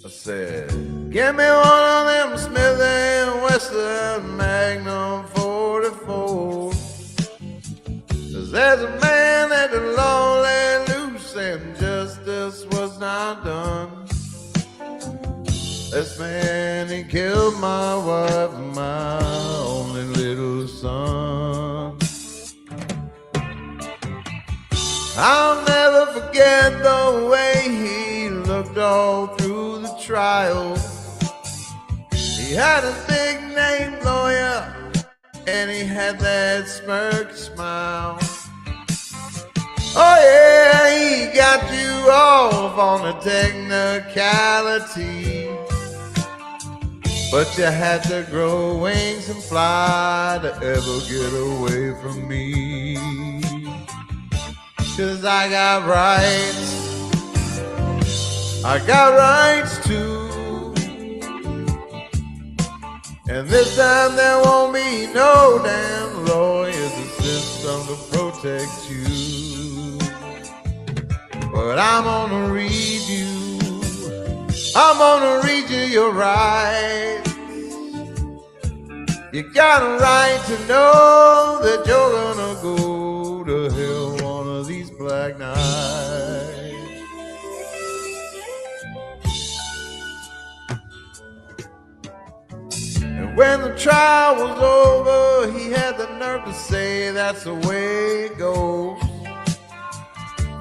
S1: I said, give me one of them Smith & Wesson Magnum 44. 'Cause there's a man at the law let loose and justice was not done. This man, he killed my wife and my only little son. I'll never forget the way he looked all through the trial. He had a big name lawyer and he had that smirk smile. Oh yeah, he got you off on a technicality, but you had to grow wings and fly to ever get away from me. 'Cause I got rights too. And this time there won't be no damn lawyers or system to protect you. But I'm gonna read you your rights. You got a right to know that you're gonna go to hell one of these black nights. And when the trial was over, he had the nerve to say that's the way it goes.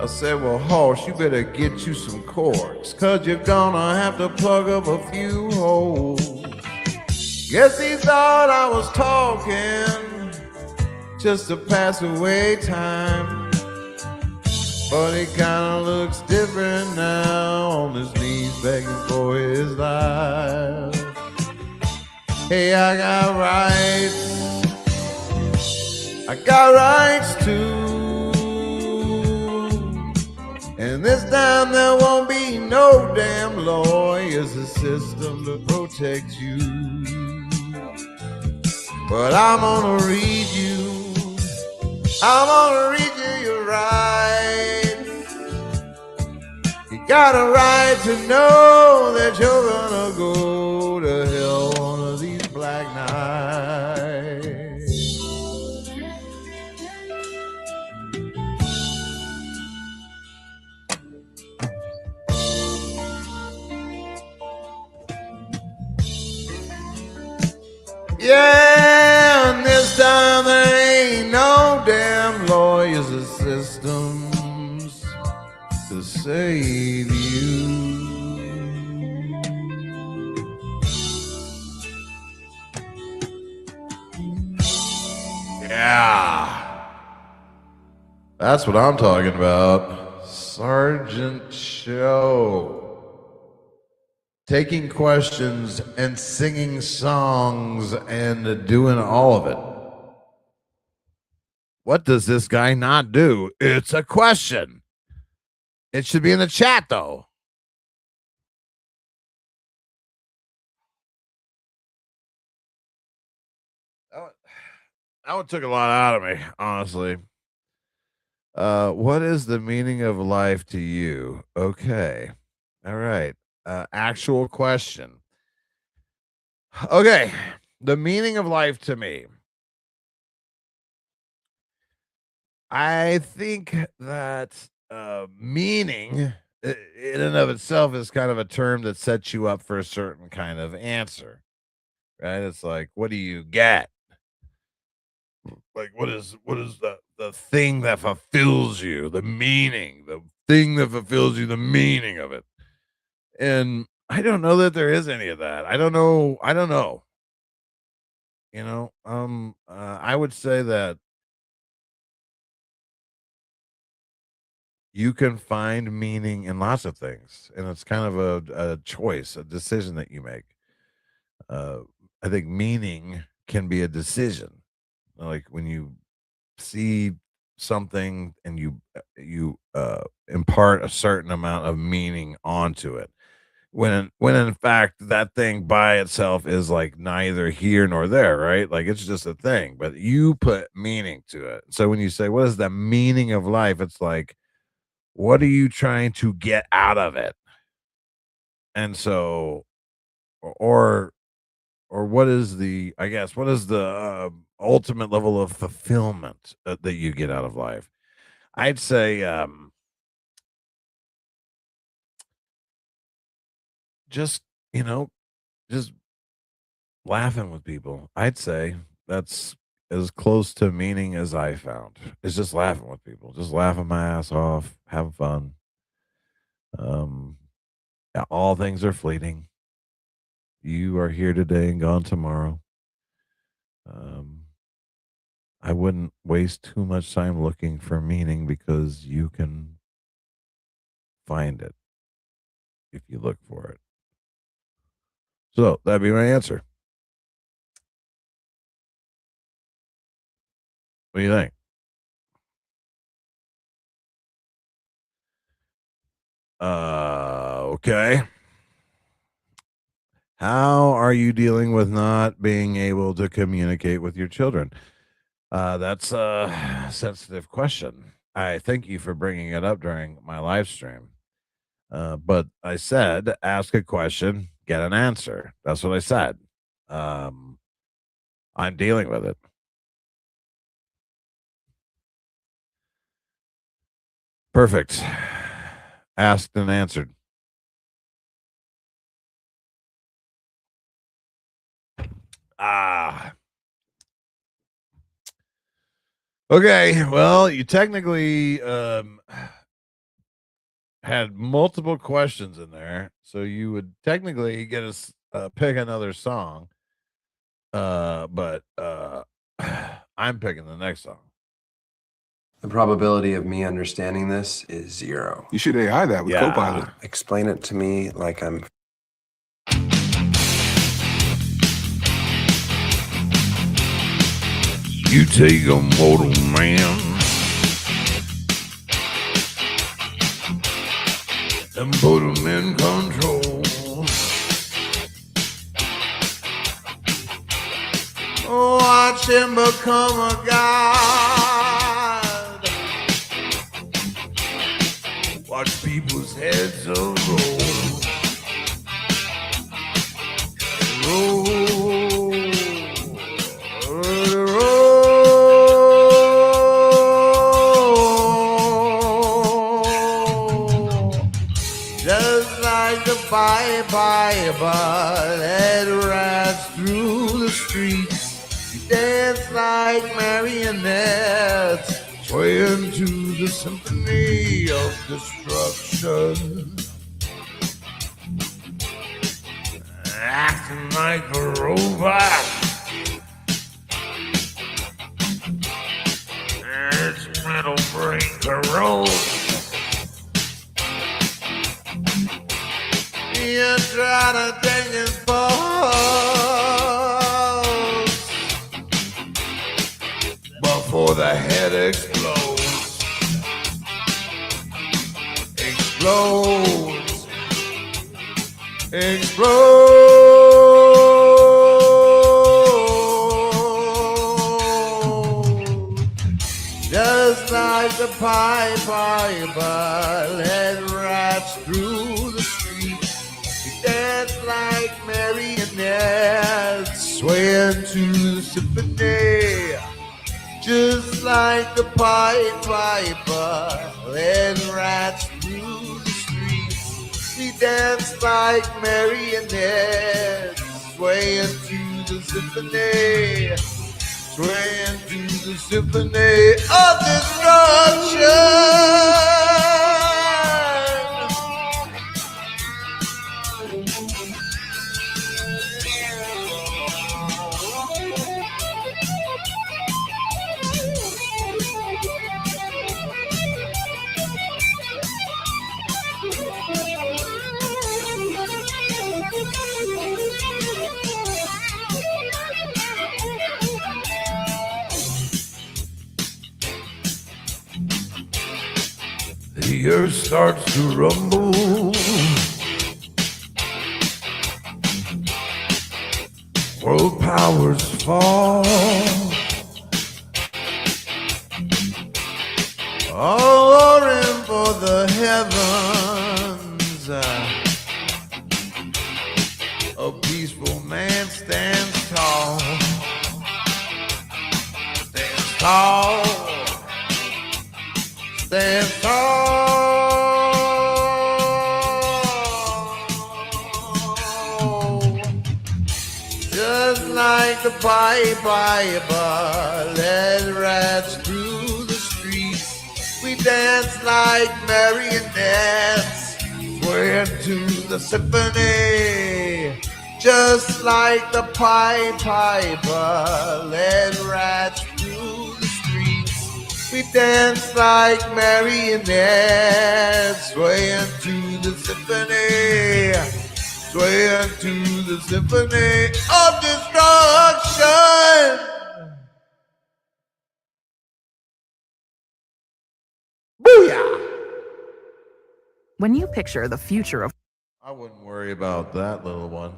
S1: I said, well, horse, you better get you some cords, 'cause you're gonna have to plug up a few holes. Guess he thought I was talking just to pass away time, but he kinda looks different now, on his knees begging for his life. Hey, I got rights too. And this time there won't be no damn lawyers, a system to protect you. But I'm gonna read you your rights. You got a right to know that you're gonna go to hell one of these black nights. Yeah, and this time there ain't no damn lawyers or systems to save you. Yeah, that's what I'm talking about. Sgt Show. Taking questions and singing songs and doing all of it. What does this guy not do? It's a question. It should be in the chat, though. That one took a lot out of me, honestly. What is the meaning of life to you? Okay. All right. Actual question. Okay. The meaning of life to me. I think that meaning in and of itself is kind of a term that sets you up for a certain kind of answer, right? It's like, what do you get? Like, what is the thing that fulfills you, the meaning, the thing that fulfills you, the meaning of it. And I don't know that there is any of that. I don't know. I would say that you can find meaning in lots of things, and it's kind of a choice, a decision that you make. Uh, I think meaning can be a decision. Like when you see something and you impart a certain amount of meaning onto it, when in fact that thing by itself is like neither here nor there, right? Like it's just a thing, but you put meaning to it. So when you say, what is the meaning of life, it's like, what are you trying to get out of it? And so, or what is the, I guess, what is the ultimate level of fulfillment that you get out of life? I'd say just, you know, just laughing with people. I'd say that's as close to meaning as I found. It's just laughing with people, just laughing my ass off, having fun. Um, yeah, all things are fleeting. You are here today and gone tomorrow. Um, I wouldn't waste too much time looking for meaning because you can find it if you look for it. So that'd be my answer. What do you think? Okay. How are you dealing with not being able to communicate with your children? That's a sensitive question. I thank you for bringing it up during my live stream. But I said, ask a question, get an answer. That's what I said. I'm dealing with it. Perfect. Asked and answered. Okay. Well, you technically had multiple questions in there, so you would technically get us pick another song. But I'm picking the next song.
S5: The probability of me understanding this is 0.
S6: You should AI that with
S1: Yeah.
S6: Copilot.
S5: Explain it to me like I'm
S1: You take a mortal man and put him in control. Watch him become a god. Watch people's heads roll. Just like the Bible that rides through the streets, you dance like marionettes, swaying to the symphony of destruction. Acting like a robot. Its metal brain corrodes. You try to take his pulse before the head explodes. Explodes. Just like the Piper that rides through the streets, you dance like marionettes, swaying to the symphony. Just like the Piper that rides through the streets, we dance like marionettes, swaying to the symphony. Swaying to the symphony of the earth starts to rumble. World powers fall. All roaring for the heavens. A peaceful man stands tall. Stands tall. Stands tall. Just like the Piper that rides through the streets, we dance like marionettes, swaying to the symphony. Just like the Piper that rides through the streets, we dance like marionettes, swaying to the symphony, swaying to the symphony of destruction. Booyah!
S7: When you picture the future of
S1: I wouldn't worry about that, little one.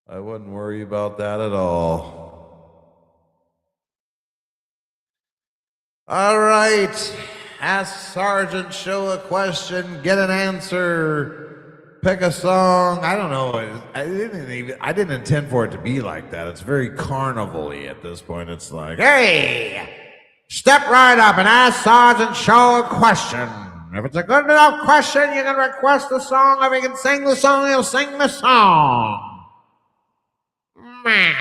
S1: I wouldn't worry about that at all. All right. Ask Sgt Show a question, get an answer, pick a song. I don't know. I didn't intend for it to be like that. It's very carnival-y at this point. It's like, hey, step right up and ask Sgt Show a question. If it's a good enough question, you can request the song. If he can sing the song, he'll sing the song. Meh.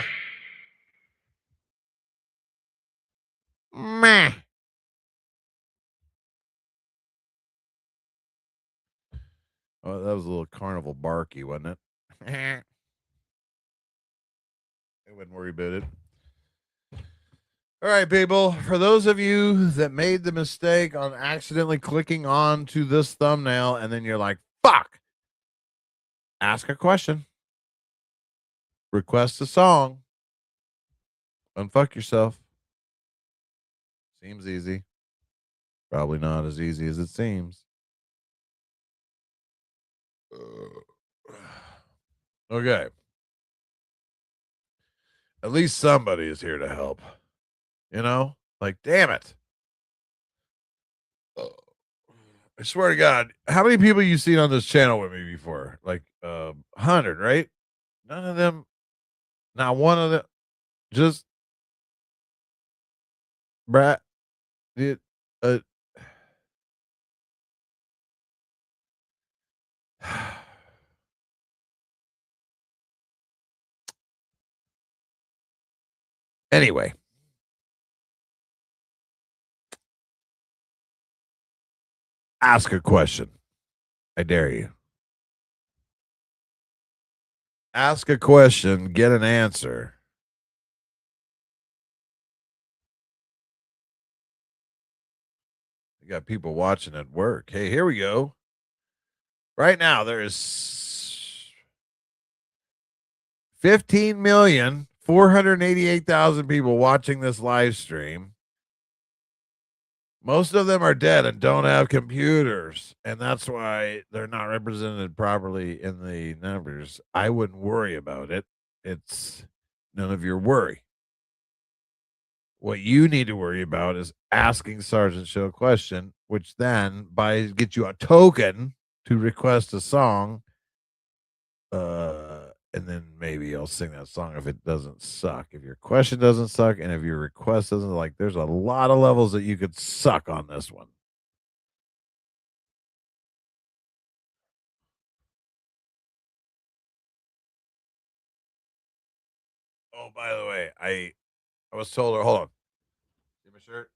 S1: Meh. Oh, that was a little carnival barky, wasn't it? I wouldn't worry about it. All right, people. For those of you that made the mistake on accidentally clicking on to this thumbnail and then you're like, fuck, ask a question, request a song, unfuck yourself. Seems easy. Probably not as easy as it seems. Okay. At least somebody is here to help. You know? Like, damn it. I swear to God, how many people you seen on this channel with me before? Like 100, right? None of them, not one of them, just Brad did anyway. Ask a question. I dare you. Ask a question, get an answer. You got people watching at work. Hey, here we go. Right now, there is 15,488,000 people watching this live stream. Most of them are dead and don't have computers, and that's why they're not represented properly in the numbers. I wouldn't worry about it. It's none of your worry. What you need to worry about is asking Sgt Show a question, which then gets you a token to request a song. And then maybe I'll sing that song if it doesn't suck. If your question doesn't suck and if your request doesn't, like, there's a lot of levels that you could suck on this one. Oh, by the way, I was told her, hold on. See my shirt?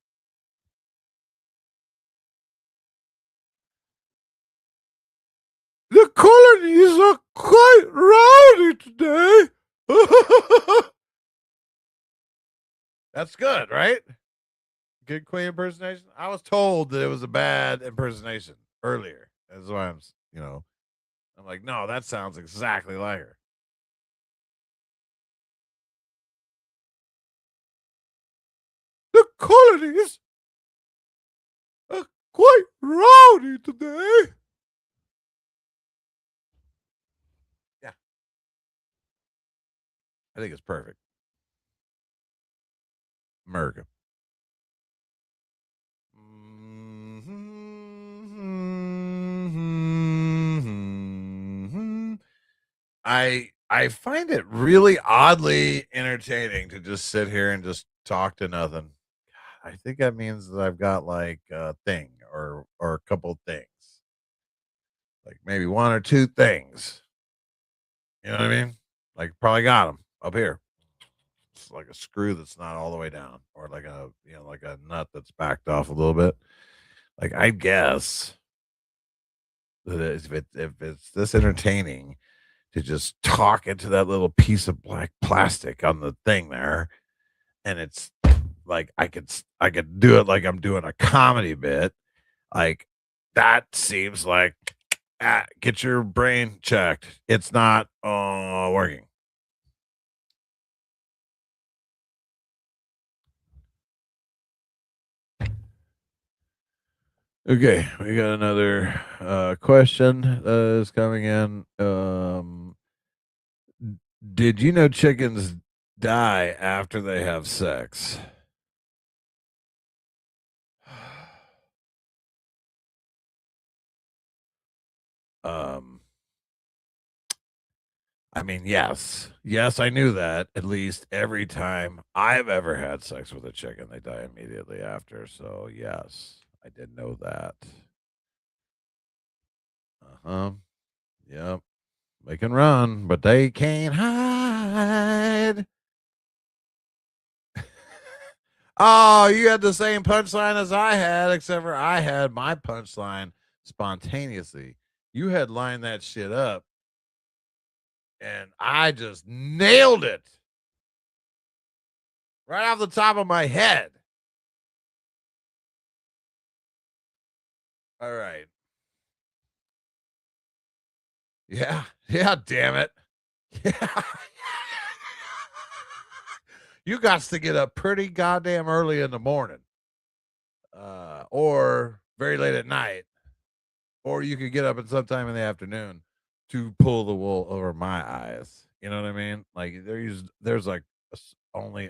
S1: The colonies are quite rowdy today. That's good, right? Good Queen impersonation. I was told that it was a bad impersonation earlier. That's why I'm like, no, that sounds exactly like her. The colonies are quite rowdy today. Yeah. I think it's perfect. America. I find it really oddly entertaining to just sit here and just talk to nothing. I think that means that I've got like a thing or a couple things. Like maybe one or two things. You know what I mean? Like probably got them up here. It's like a screw that's not all the way down, or like like a nut that's backed off a little bit. Like I guess that if it's this entertaining to just talk into that little piece of black plastic on the thing there, and it's like I could do it like I'm doing a comedy bit, like that seems like get your brain checked. It's not working. Okay, we got another question that is coming in. Did you know chickens die after they have sex? Um, I mean, yes. Yes, I knew that. At least every time I've ever had sex with a chicken, they die immediately after. So, yes, I did know that. Uh-huh. Yep. They can run, but they can't hide. Oh, you had the same punchline as I had, except for I had my punchline spontaneously. You headlined that shit up, and I just nailed it right off the top of my head. All right. Yeah. Yeah, damn it. Yeah. You got to get up pretty goddamn early in the morning. Or very late at night. Or you could get up at sometime in the afternoon to pull the wool over my eyes. You know what I mean? Like there's like only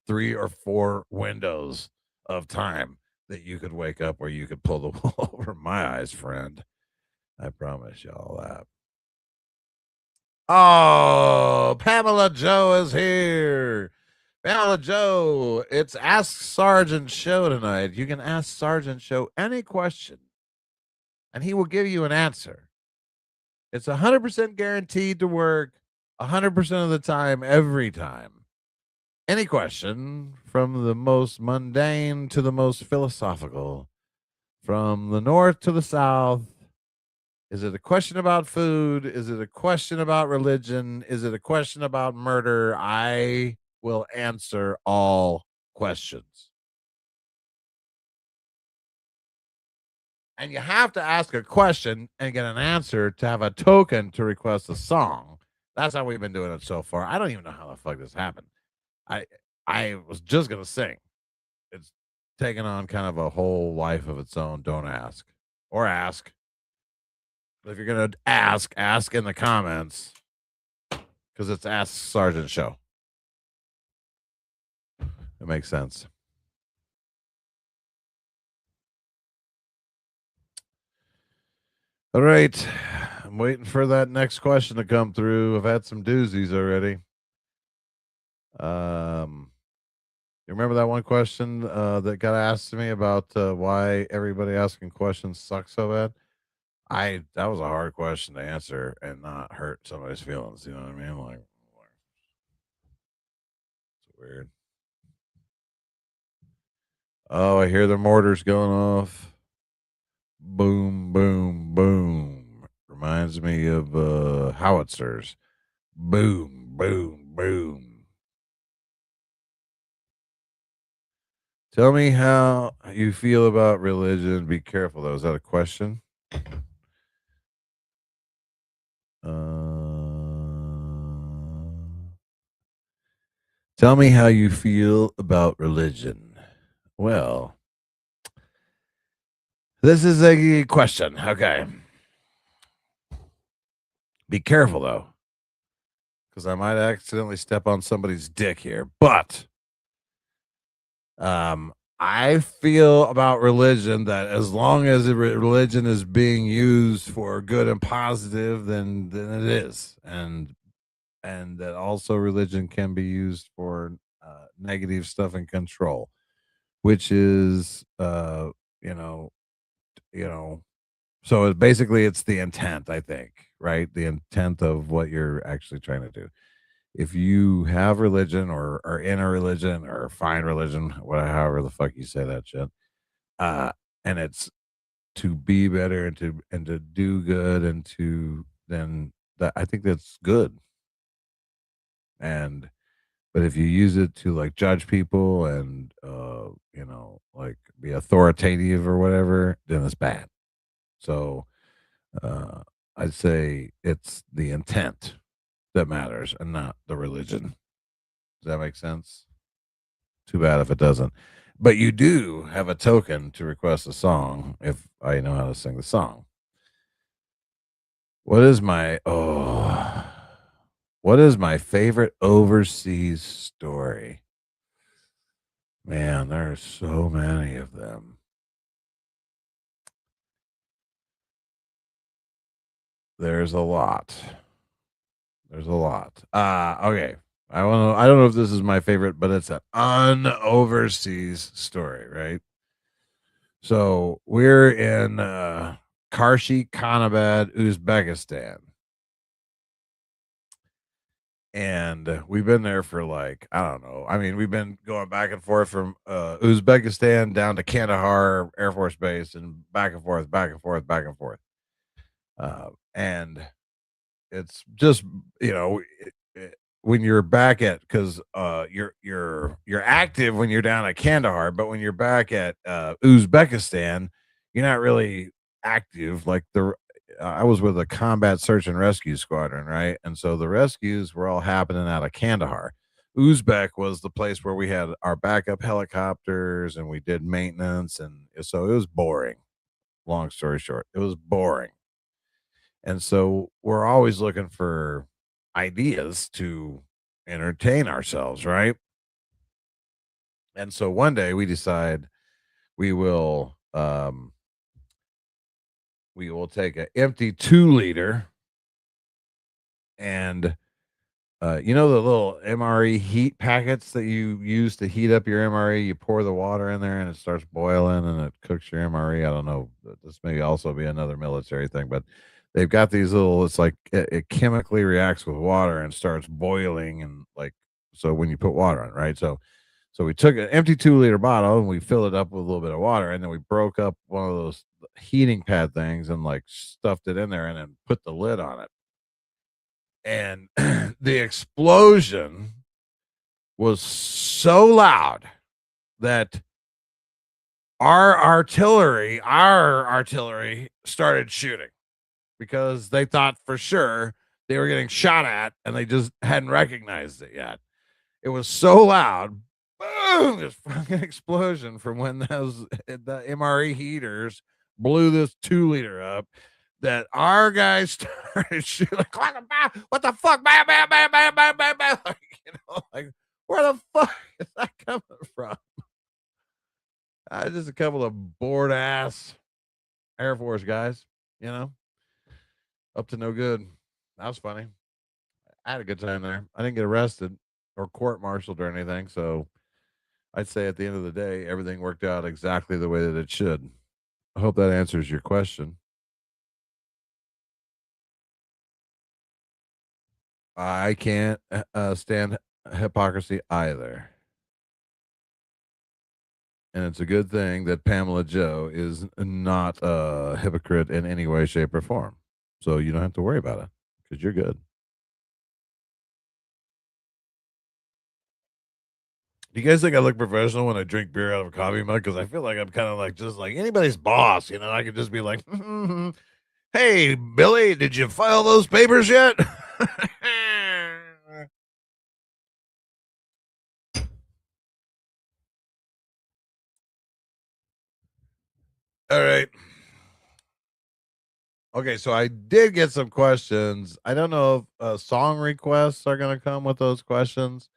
S1: 3 or 4 windows of time that you could wake up where you could pull the wool over my eyes, friend. I promise y'all that. Oh, Pamela Joe is here. Pamela Joe, it's Ask Sergeant Show tonight. You can ask Sergeant Show any question, and he will give you an answer. It's 100% guaranteed to work 100% of the time, every time. Any question, from the most mundane to the most philosophical, from the north to the south. Is it a question about food? Is it a question about religion? Is it a question about murder? I will answer all questions. And you have to ask a question and get an answer to have a token to request a song. That's how we've been doing it so far. I don't even know how the fuck this happened. I was just gonna sing. It's taken on kind of a whole life of its own. Don't ask. Or ask. But if you're gonna ask in the comments. Because it's Ask Sergeant Show. It makes sense. All right. I'm waiting for that next question to come through. I've had some doozies already. You remember that one question that got asked to me about why everybody asking questions sucks so bad? That was a hard question to answer and not hurt somebody's feelings. You know what I mean? Like it's weird. Oh, I hear the mortars going off. Boom, boom, boom. Reminds me of howitzers. Boom, boom, boom. Tell me how you feel about religion. Be careful, though. Is that a question? Tell me how you feel about religion. Well, this is a question. Okay. Be careful, though, because I might accidentally step on somebody's dick here. But I feel about religion that as long as religion is being used for good and positive, then it is, and that also religion can be used for negative stuff and control, which is you know, so basically it's the intent, I think, right? The intent of what you're actually trying to do. If you have religion or are in a religion or find religion, whatever, however the fuck you say that shit, and it's to be better and to do good and to then that I think that's good. And but if you use it to like judge people and like be authoritative or whatever, then it's bad. So uh I'd say it's the intent that matters and not the religion. Does that make sense? Too bad if it doesn't. But you do have a token to request a song if I know how to sing the song. What is my favorite overseas story? Man, there are so many of them. There's a lot. Okay. I don't know if this is my favorite, but it's an overseas story, right? So we're in Karshi Khanabad, Uzbekistan. And we've been there for like, I don't know. I mean, we've been going back and forth from Uzbekistan down to Kandahar Air Force Base and back and forth, back and forth, back and forth. And it's just, when you're back at, because you're active when you're down at Kandahar, but when you're back at Uzbekistan, you're not really active. Like I was with a combat search and rescue squadron, right? And so the rescues were all happening out of Kandahar. Uzbek was the place where we had our backup helicopters and we did maintenance, and so it was boring. Long story short, it was boring. And so we're always looking for ideas to entertain ourselves, right? And so one day we decide we will take an empty 2 liter and the little MRE heat packets that you use to heat up your MRE, you pour the water in there and it starts boiling and it cooks your MRE. I don't know. This may also be another military thing, but they've got these little, it's like it chemically reacts with water and starts boiling. And like, so when you put water on, right? So we took an empty 2 liter bottle and we filled it up with a little bit of water. And then we broke up one of those heating pad things and like stuffed it in there and then put the lid on it. And the explosion was so loud that our artillery started shooting because they thought for sure they were getting shot at and they just hadn't recognized it yet. It was so loud. Boom! This fucking explosion from when the MRE heaters blew this 2 liter up, that our guys started shooting like, what the fuck, bam, bam, bam, bam, bam, bam, bam. Like, where the fuck is that coming from? Just a couple of bored ass Air Force guys, up to no good. That was funny. I had a good time there. I didn't get arrested or court-martialed or anything, so I'd say at the end of the day, everything worked out exactly the way that it should. I hope that answers your question. I can't stand hypocrisy either. And it's a good thing that Pamela Joe is not a hypocrite in any way, shape, or form. So you don't have to worry about it because you're good. Do you guys think I look professional when I drink beer out of a coffee mug? Because I feel like I'm kind of like just like anybody's boss. I could just be like, hey, Billy, did you file those papers yet? All right. Okay, so I did get some questions. I don't know if song requests are going to come with those questions.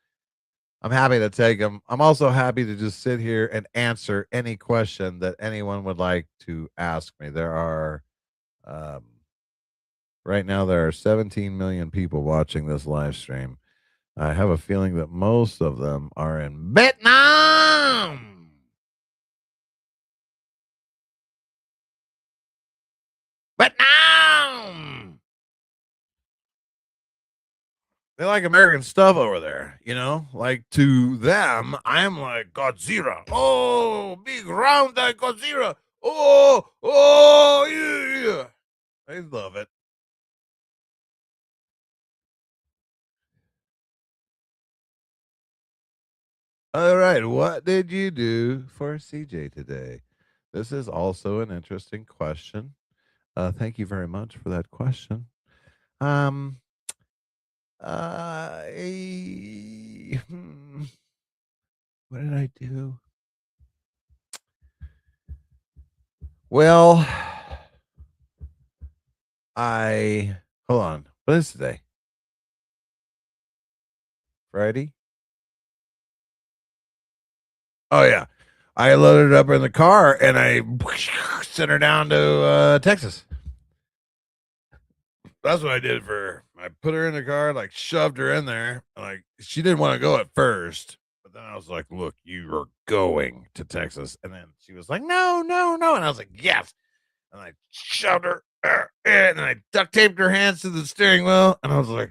S1: I'm happy to take them. I'm also happy to just sit here and answer any question that anyone would like to ask me. There are, right now, there are 17 million people watching this live stream. I have a feeling that most of them are in Vietnam. Vietnam. They like American stuff over there, Like to them, I'm like Godzilla. Oh, big round like Godzilla. Oh, yeah. I love it. All right, what did you do for CJ today? This is also an interesting question. Thank you very much for that question. What did I do? Well, hold on. What is today? Friday? Oh yeah. I loaded her up in the car and I sent her down to Texas. That's what I did for her. I put her in the car, like shoved her in there. Like she didn't want to go at first, but then I was like, "Look, you are going to Texas." And then she was like, "No, no, no." And I was like, "Yes." And I shoved her and I duct taped her hands to the steering wheel. And I was like,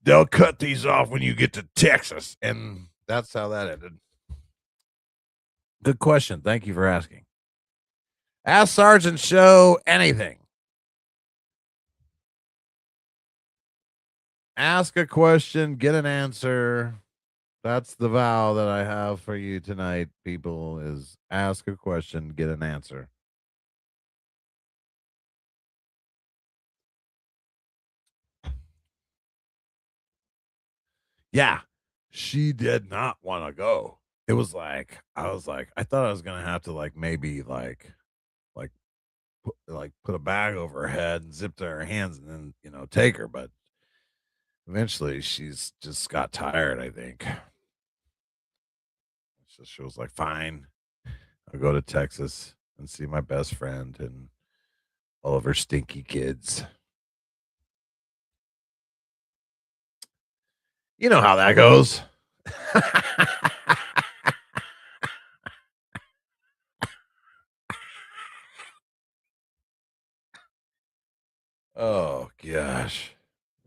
S1: "They'll cut these off when you get to Texas." And that's how that ended. Good question. Thank you for asking. Ask Sgt Show anything. Ask a question, get an answer. That's the vow that I have for you tonight, people, is ask a question, get an answer. Yeah, she did not want to go. It was like, I was like, I thought I was going to have to like maybe like put a bag over her head and zip to her hands and then, take her. But eventually she's just got tired, I think. So she was like, fine, I'll go to Texas and see my best friend and all of her stinky kids. You know how that goes. Oh, gosh.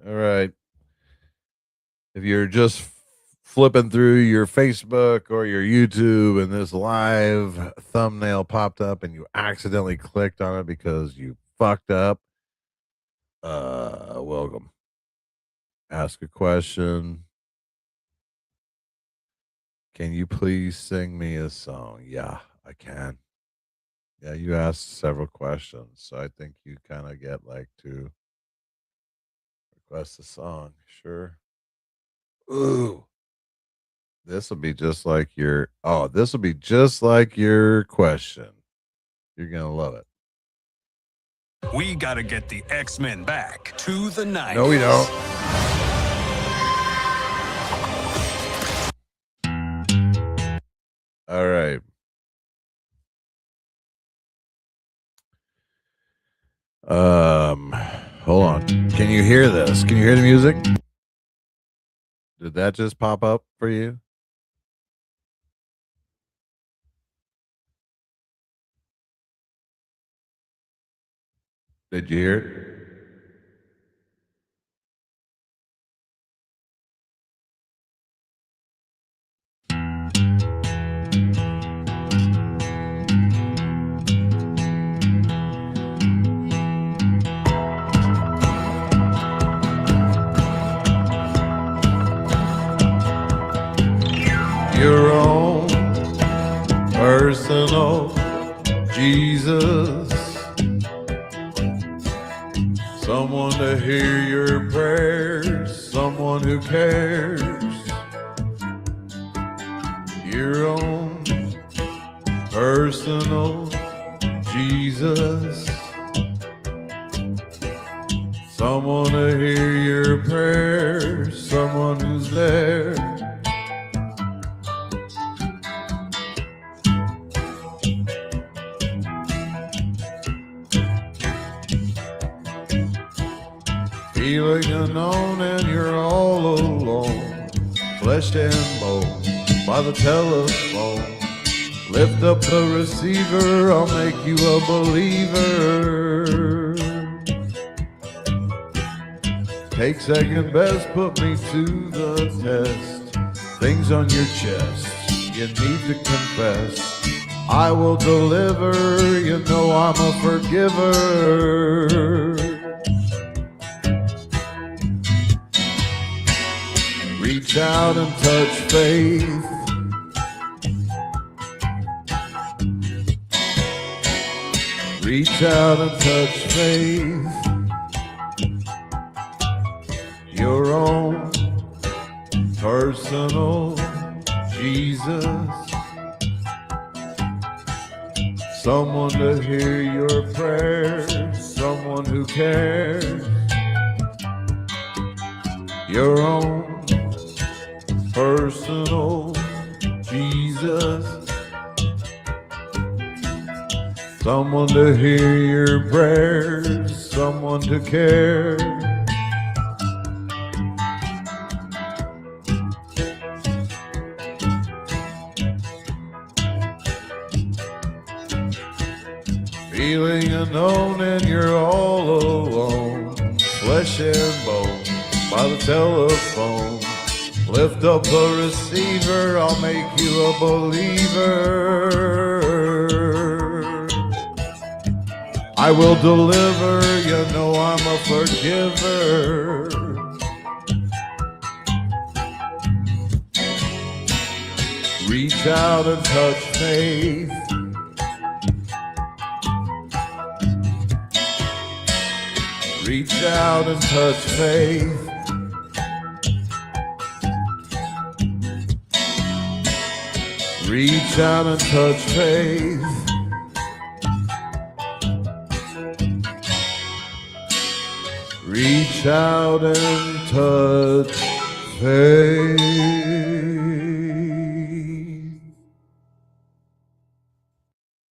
S1: All right. If you're just flipping through your Facebook or your YouTube and this live thumbnail popped up and you accidentally clicked on it because you fucked up, welcome. Ask a question. Can you please sing me a song? Yeah, I can. Yeah, you asked several questions, so I think you kind of get like to request a song. Sure. Ooh. This will be just like your this will be just like your question. You're gonna love it.
S6: We gotta get the X-Men back to the 90s.
S1: No, we don't. All right. Hold on. Can you hear this? Can you hear the music? Did that just pop up for you? Did you hear it? Your own personal Jesus, someone to hear your prayers, someone who cares. Your own personal Jesus, someone to hear your prayers, someone who's there. Feeling unknown and you're all alone, flesh and bone by the telephone. Lift up the receiver, I'll make you a believer. Take second best, put me to the test. Things on your chest, you need to confess. I will deliver, you know I'm a forgiver. Reach out and touch faith. Reach out and touch faith. Your own personal Jesus. Someone to hear your prayers, someone who cares. Your own personal Jesus, someone to hear your prayers, someone to care. Feeling unknown and you're all alone, flesh and bone by the telephone. Lift up the receiver, I'll make you a believer. I will deliver, you know I'm a forgiver. Reach out and touch faith. Reach out and touch faith. Reach out and touch faith. Reach out and touch faith.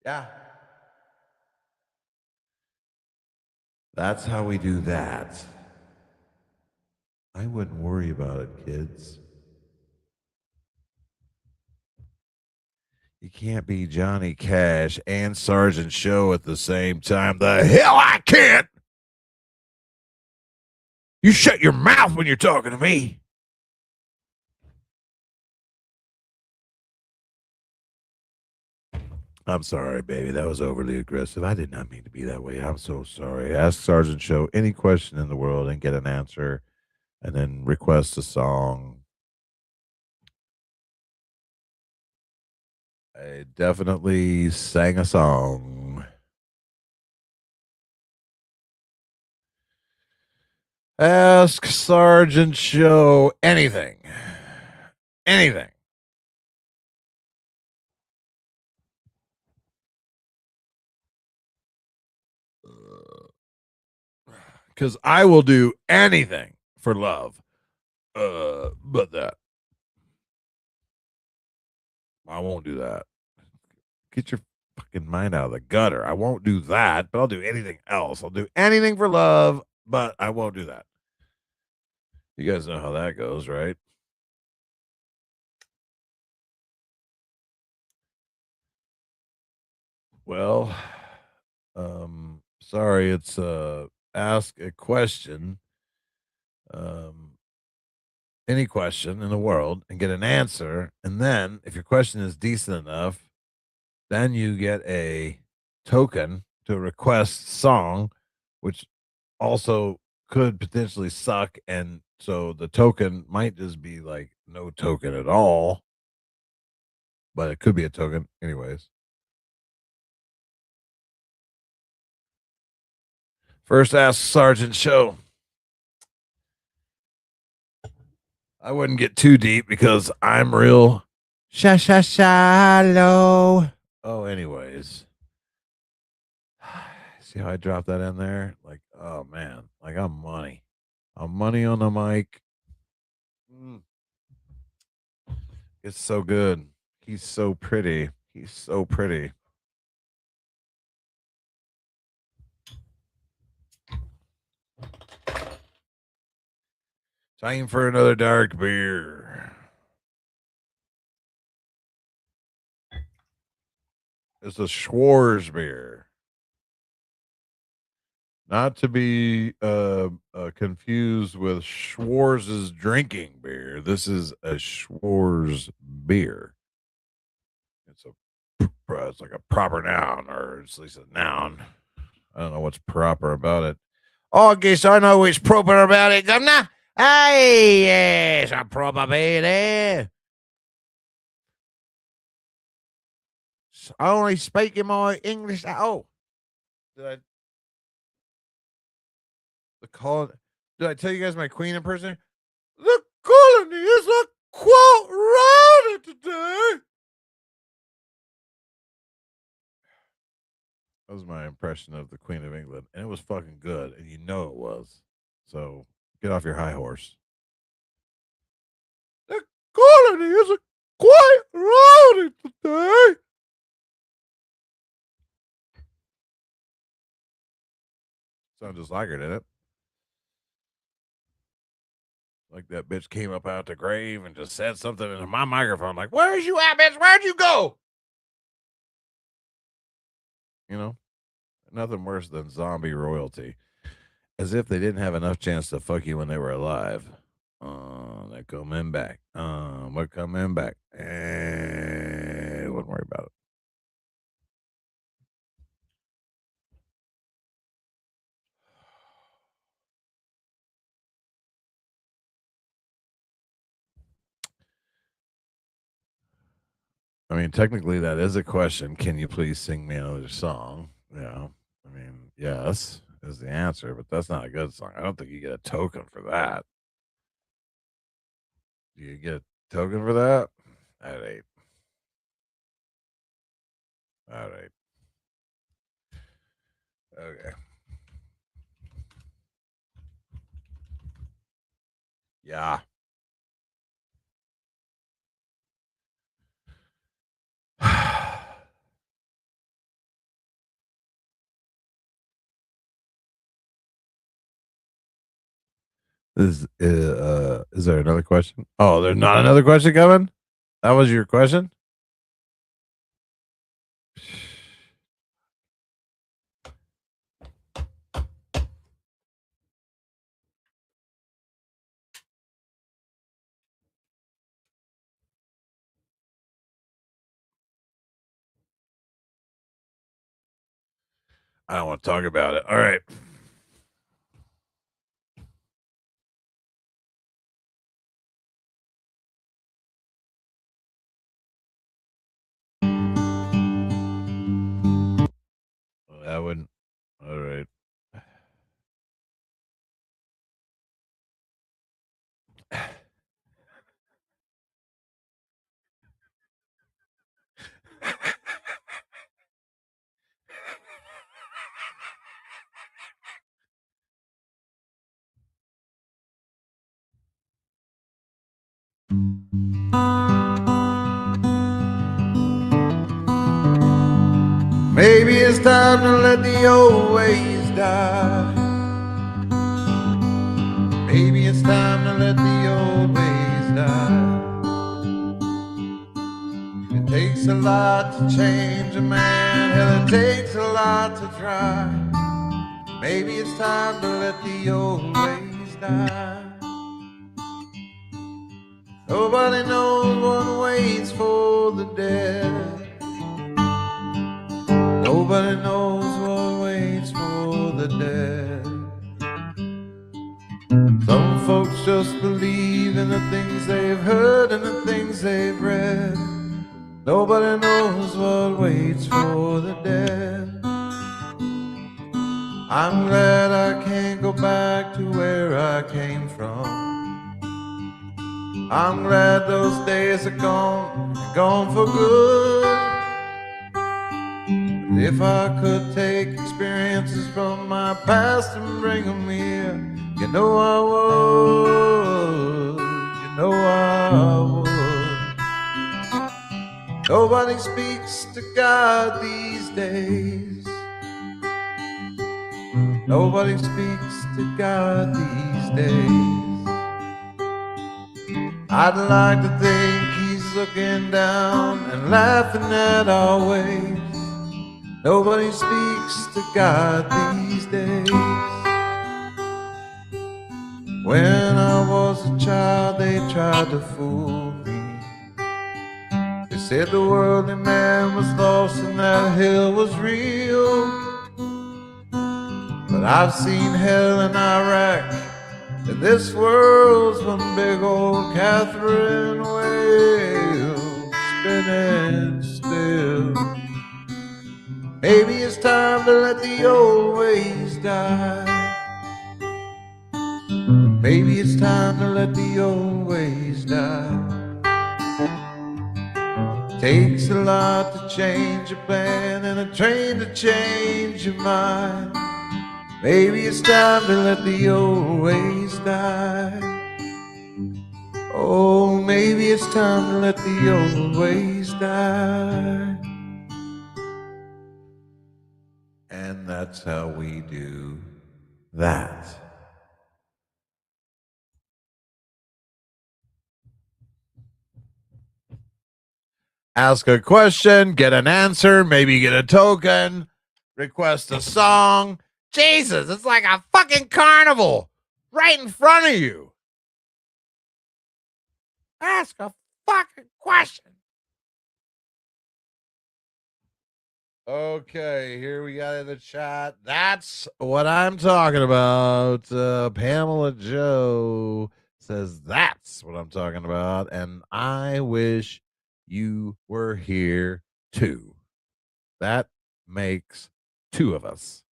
S1: Yeah. That's how we do that. I wouldn't worry about it, kids. You can't be Johnny Cash and Sgt Show at the same time. The hell I can't! You shut your mouth when you're talking to me. I'm sorry, baby. That was overly aggressive. I did not mean to be that way. I'm so sorry. Ask Sgt Show any question in the world and get an answer, and then request a song. I definitely sang a song. Ask Sgt Show anything. Anything. Because I will do anything for love. But that. I won't do that. Get your fucking mind out of the gutter. I won't do that, but I'll do anything else. I'll do anything for love, but I won't do that. You guys know how that goes, right? Well, sorry, it's ask a question. Any question in the world and get an answer. And then if your question is decent enough, then you get a token to request song, which also could potentially suck. And so the token might just be like no token at all, but it could be a token anyways. First ask Sgt Show. I wouldn't get too deep because I'm real shallow. Oh, anyways. See how I dropped that in there? Like, oh man, like I'm money. I'm money on the mic. It's so good. He's so pretty. He's so pretty. Time for another dark beer. It's a Schwarz beer. Not to be confused with Schwarz's drinking beer. This is a Schwarz beer. It's like a proper noun, or it's at least a noun. I don't know what's proper about it. Oh, I guess I know what's proper about it, Governor. Hey, yes, I'm proper baby. Only speaking my English. Oh, did I? The call. Did I tell you guys my Queen impersonator? The colony is a quite rowdy today. That was my impression of the Queen of England, and it was fucking good, and you know it was. So get off your high horse. The colony is a quite rowdy today. Sounds just like her, didn't it? Like that bitch came up out the grave and just said something into my microphone, like, "Where's you at, bitch? Where'd you go?" You know, nothing worse than zombie royalty. As if they didn't have enough chance to fuck you when they were alive. They're coming back. We're coming back. Wouldn't worry about it. I mean, technically, that is a question. Can you please sing me another song? Yeah. I mean, yes is the answer, but that's not a good song. I don't think you get a token for that. Do you get a token for that? All right. All right. Okay. Yeah. Is there another question? Oh, there's not another question coming? That was your question? I don't want to talk about it. All right. I wouldn't. All right. Maybe it's time to let the old ways die. Maybe it's time to let the old ways die. It takes a lot to change a man, hell, it takes a lot to try. Maybe it's time to let the old ways die. Nobody knows what waits for the dead. Nobody knows what waits for the dead. Some folks just believe in the things they've heard and the things they've read. Nobody knows what waits for the dead. I'm glad I can't go back to where I came from. I'm glad those days are gone, gone for good. But if I could take experiences from my past and bring them here, you know I would, you know I would. Nobody speaks to God these days. Nobody speaks to God these days. I'd like to think he's looking down and laughing at our ways. Nobody speaks to God these days. When I was a child, they tried to fool me. They said the worldly man was lost and that hell was real. But I've seen hell in Iraq, and this world's one big old Catherine wheel spinning still. Maybe it's time to let the old ways die. Maybe it's time to let the old ways die. Takes a lot to change a plan and a train to change your mind. Maybe it's time to let the old ways die. Oh, maybe it's time to let the old ways die. And that's how we do that. Ask a question, get an answer, maybe get a token, request a song. Jesus, it's like a fucking carnival right in front of you. Ask a fucking question. Okay, here we got in the chat. That's what I'm talking about. Pamela Joe says that's what I'm talking about. And I wish You were here too. That makes two of us.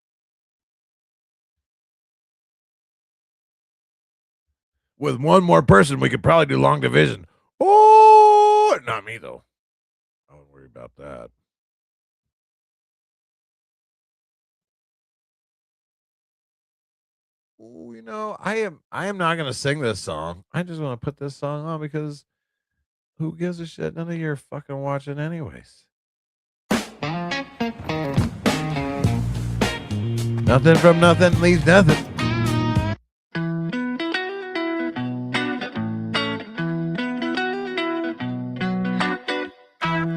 S1: With one more person, we could probably do long division. Oh, not me though. I wouldn't worry about that. Ooh, you know, I am not gonna sing this song. I just want to put this song on because who gives a shit? None of you are fucking watching anyways. Nothing from nothing leaves nothing.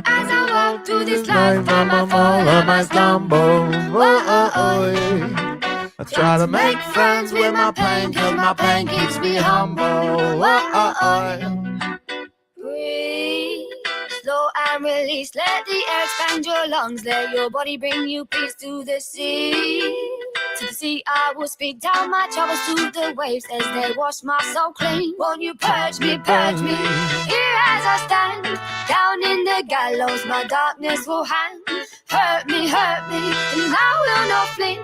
S8: As I walk through this life, I might fall, I might stumble.
S1: I try to make friends with my pain, cause my pain keeps me humble.
S8: Breathe, slow and release. Let the air expand your lungs. Let your body bring you peace to the sea. To the sea I will speak, down my troubles to the waves as they wash my soul clean. Won't you purge me, purge me? Here as I stand, down in the gallows, my darkness will hang. Hurt me, and I will not flinch.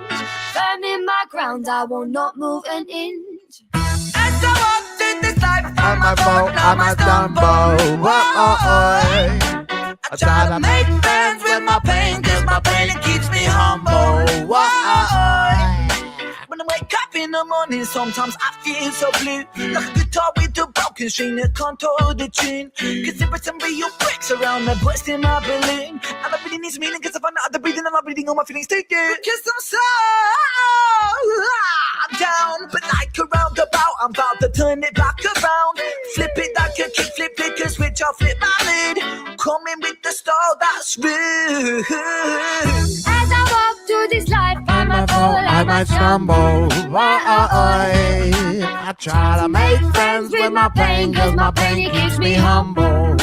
S8: Firm in my ground, I will not move an inch. As I walk through this life,
S1: I might fall, I might stumble. I try to make friends with my pain, cause my pain it keeps me humble.
S8: When I wake up in the morning, sometimes I feel so blue. Like a guitar with a broken string that can't hold the tune. Cause there are some real bricks around that burst in my balloon. And I really need some healing cause I find out the breathing and I'm breathing all my feelings to you. Because I'm so down, but like a roundabout, I'm about to turn it back around. Flip it like a kick, flip it a switch, I'll flip my lid. Coming with the style that's real. As I walk through this life, I might fall, I might stumble.
S1: I try to make friends with my pain, cause my pain it keeps me humble.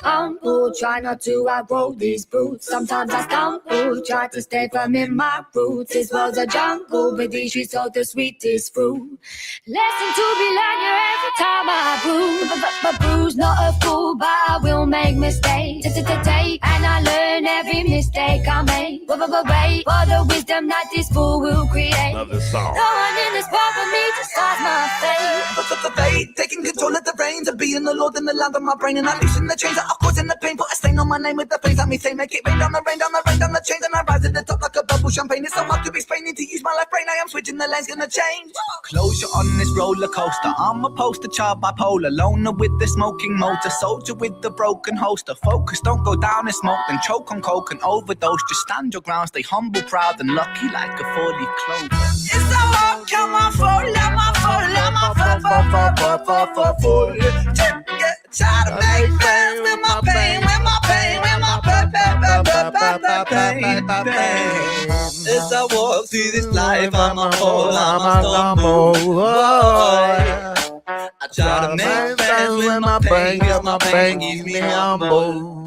S8: Humble, try not to outgrow these boots. Sometimes I stumble, try to stay firm in my roots. This world's a jungle, but these streets hold the sweetest fruit. Lesson to be learned here every time I bruise. But bruise, not a fool, but I will make mistakes. Take, and I learn every mistake I make. But wait for the wisdom that this fool will create.
S1: Love this song.
S8: No one in this world but me to start my fate.
S9: Taking control of the reins of being the Lord in the land of my brain, and I loosen the chains that are causing the pain. Put a stain on my name with the face. Let me say, make it rain down the rain, down the rain, down the chains, and I rise to the top like a bubble champagne. It's so hard to explain. Need to use my life brain. I am switching the lane's gonna change.
S10: Closure on this roller coaster. I'm a poster child, bipolar, loner with the smoking motor, soldier with the broken holster. Focus, don't go down in smoke, then choke on coke and overdose. Just stand your ground, stay humble, proud, and lucky like a four-leaf clover.
S9: It's the walk, come on, fall, let my fall, let my fall. Try to make friends with my pain, with my pain, with my pain. As I walk through this life, I'm a fall, I'm a stumble. I try to make friends with my pain, cause my pain keeps me humble.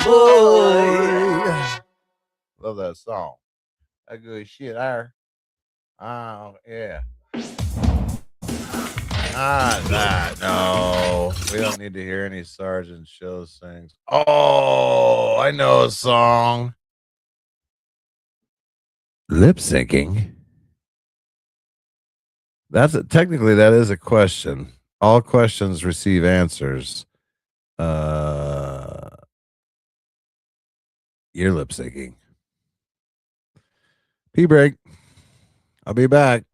S1: Love that song. That good shit there. Oh, yeah. No. We don't need to hear any Sgt Show sings. Oh, I know a song. Lip syncing. Technically that is a question. All questions receive answers. You're lip syncing. Pee break. I'll be back.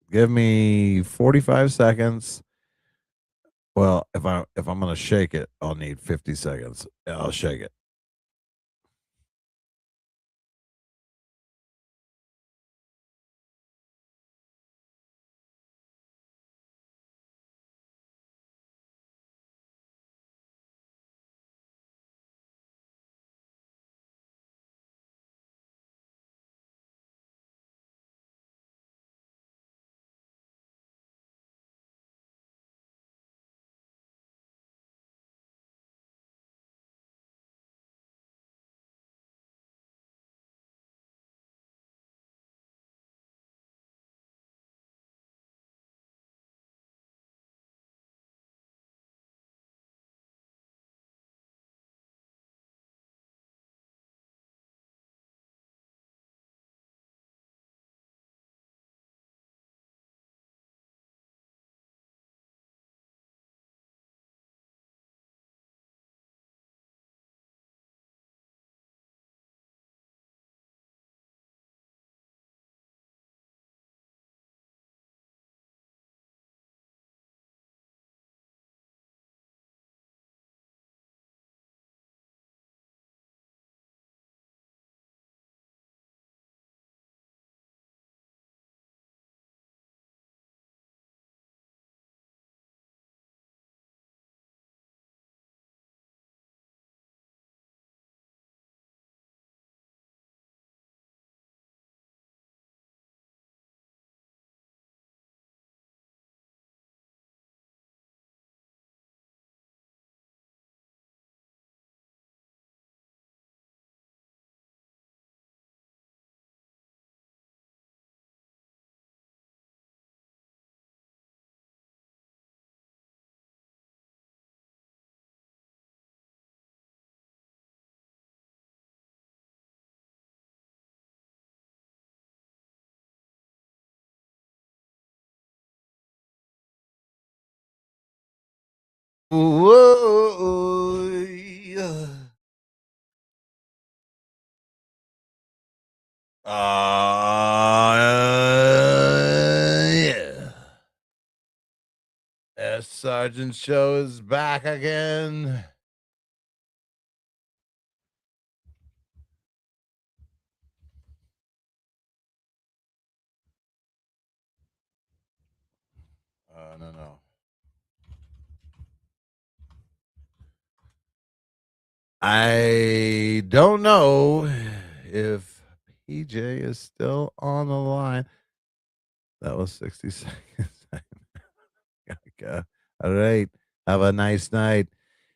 S1: Give me 45 seconds. Well, if I'm gonna shake it, I'll need 50 seconds. I'll shake it. Whoa. Yeah. Sgt Show is back again. No. I don't know if PJ is still on the line. That was 60 seconds. Okay. All right. Have a nice night.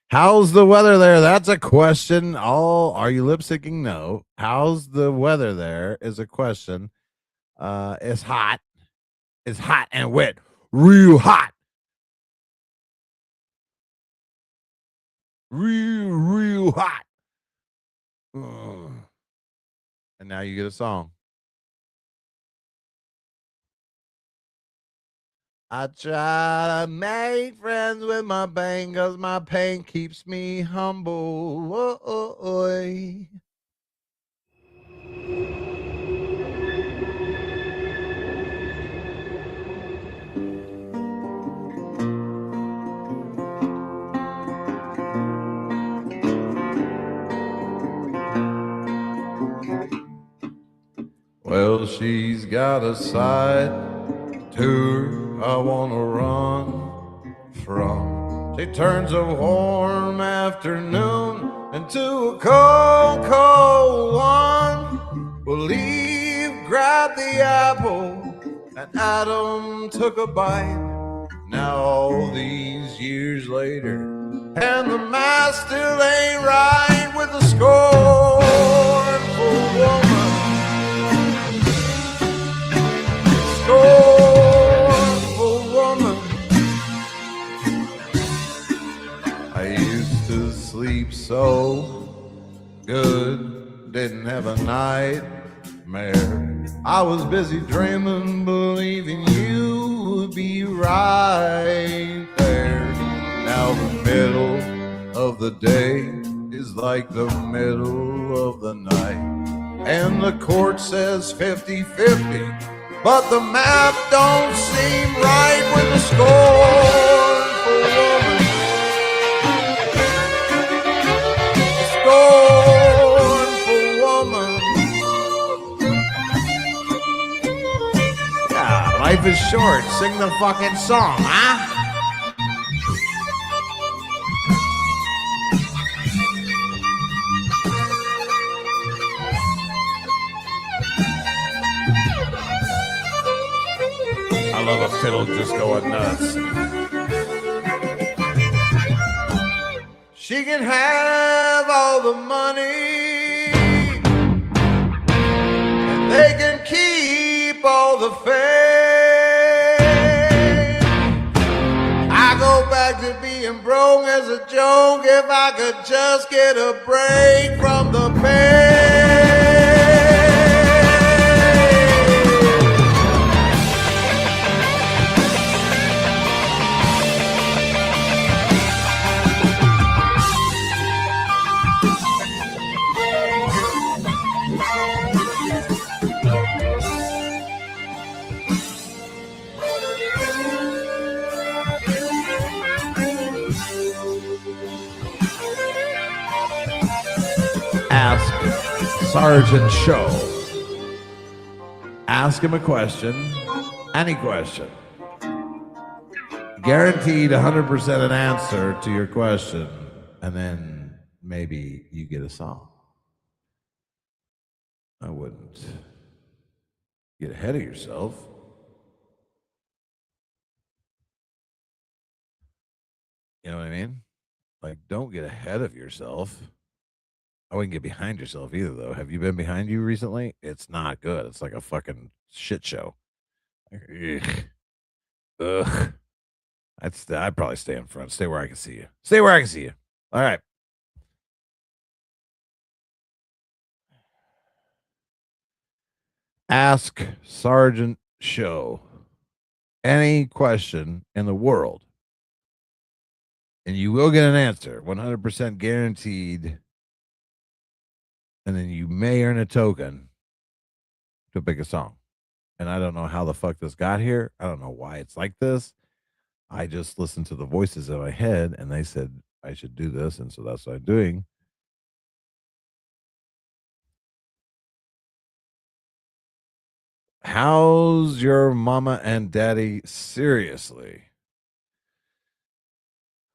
S1: How's the weather there? That's a question. Are you lip syncing? No. How's the weather there? Is a question. It's hot. It's hot and wet. Real hot. Real hot. Ugh. And now you get a song. I try to make friends with my pain because my pain keeps me humble. Oh. Well, she's got a side to her I want to run from. She turns a warm afternoon into a cold one. We'll leave, grab the apple, and Adam took a bite. Now all these years later, and the math still ain't right with a scornful woman. Scornful woman. I used to sleep so good, didn't have a nightmare. I was busy dreaming, believing you would be right there. Now the middle of the day is like the middle of the night, and the court says 50-50. But the map don't seem right with a scornful woman. Scornful woman. Yeah, life is short. Sing the fucking song, huh? I love a fiddle just going nuts. She can have all the money, and they can keep all the fame. I go back to being broke as a joke if I could just get a break from the pain. Ask Sgt Show. Ask him a question, any question. Guaranteed 100% an answer to your question, and then maybe you get a song. I wouldn't get ahead of yourself. You know what I mean? Like, don't get ahead of yourself. I wouldn't get behind yourself either, though. Have you been behind you recently? It's not good. It's like a fucking shit show. Ugh. I'd probably stay in front. Stay where I can see you. Stay where I can see you. All right. Ask Sgt Show any question in the world. And you will get an answer, 100% guaranteed. And then you may earn a token to pick a song. And I don't know how the fuck this got here. I don't know why it's like this. I just listened to the voices in my head and they said I should do this. And so that's what I'm doing. How's your mama and daddy? Seriously.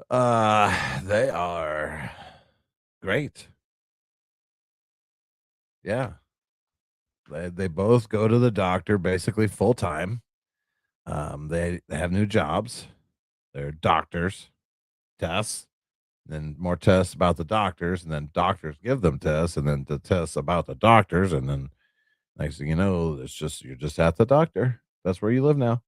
S1: They are great. Yeah. They both go to the doctor basically full time. They have new jobs. They're doctors, tests, then more tests about the doctors, and then doctors give them tests, and then the tests about the doctors, and then next thing you know, you're just at the doctor. That's where you live now.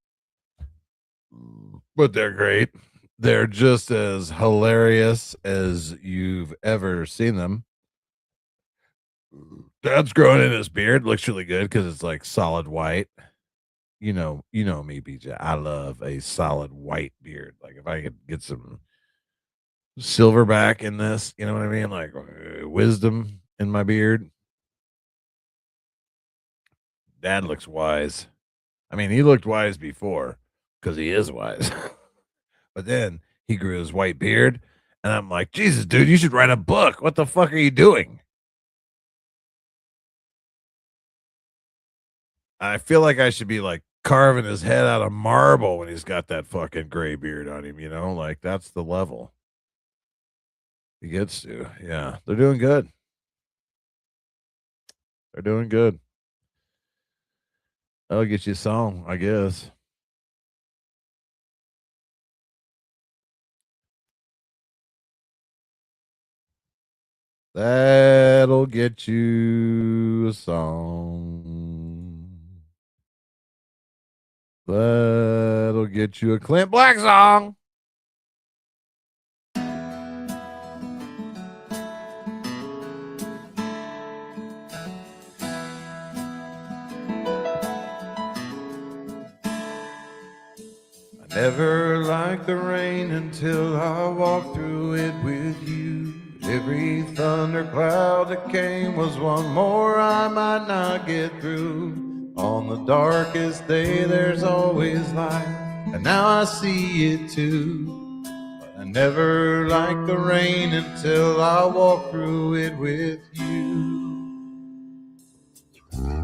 S1: But they're great. They're just as hilarious as you've ever seen them. Dad's growing in his beard. Looks really good because it's like solid white. You know me, BJ. I love a solid white beard. Like if I could get some silverback in this, you know what I mean? Like wisdom in my beard. Dad looks wise. I mean, he looked wise before because he is wise. But then he grew his white beard, and I'm like, Jesus, dude, you should write a book. What the fuck are you doing? I feel like I should be like carving his head out of marble when he's got that fucking gray beard on him, like that's the level he gets to. Yeah, they're doing good. They're doing good. I'll get you a song, I guess. That'll get you a song. That'll get you a Clint Black song. I never liked the rain until I walked through it with you. Every thundercloud that came was one more I might not get through. On the darkest day there's always light, and now I see it too. But I never liked the rain until I walked through it with you.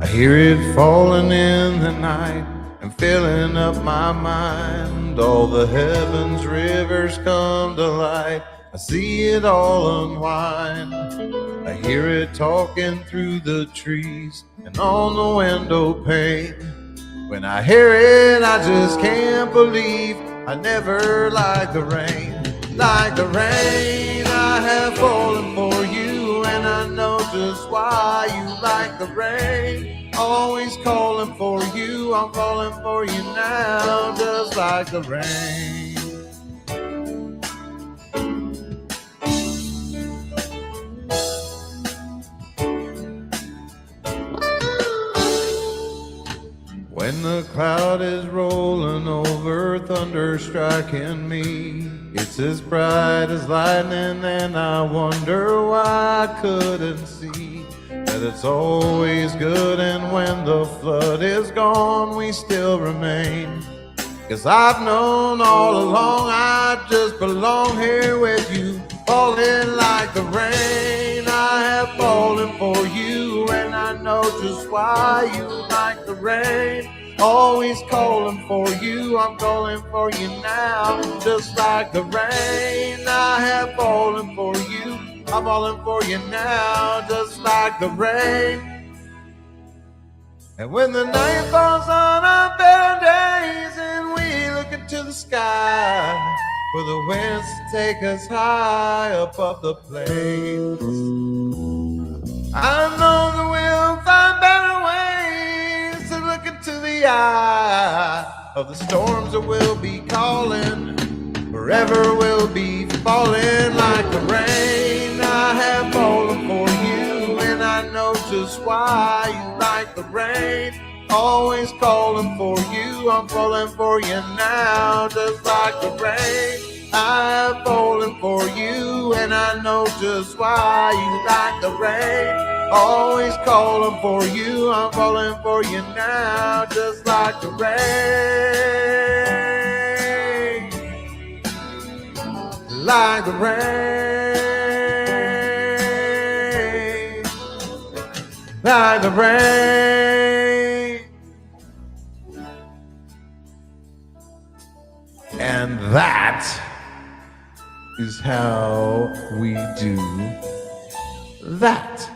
S1: I hear it falling in the night and filling up my mind. All the heavens rivers come to light. I see it all unwind. I hear it talking through the trees and on the window pane. When I hear it, I just can't believe I never liked the rain. Like the rain, I have fallen for you, and I know just why you like the rain. Always calling for you, I'm falling for you now, just like the rain. When the cloud is rolling over, thunder striking me, it's as bright as lightning, and I wonder why I couldn't see that it's always good, and when the flood is gone, we still remain. 'Cause I've known all along I just belong here with you, falling like the rain. I have fallen for you, and I know just why you like the rain. Always calling for you, I'm calling for you now, just like the rain. I have fallen for you, I'm falling for you now, just like the rain. And when the night falls on our better days and we look into the sky for the winds to take us high above the plains, I know that we'll find better ways to look into the eye of the storms that will be calling. Forever will be falling like the rain. I have fallen for you, and I know just why you like the rain. Always calling for you, I'm falling for you now, just like the rain. I'm falling for you, and I know just why you like the rain. Always calling for you, I'm falling for you now, just like the rain. Like the rain. Like the rain. And that is how we do that.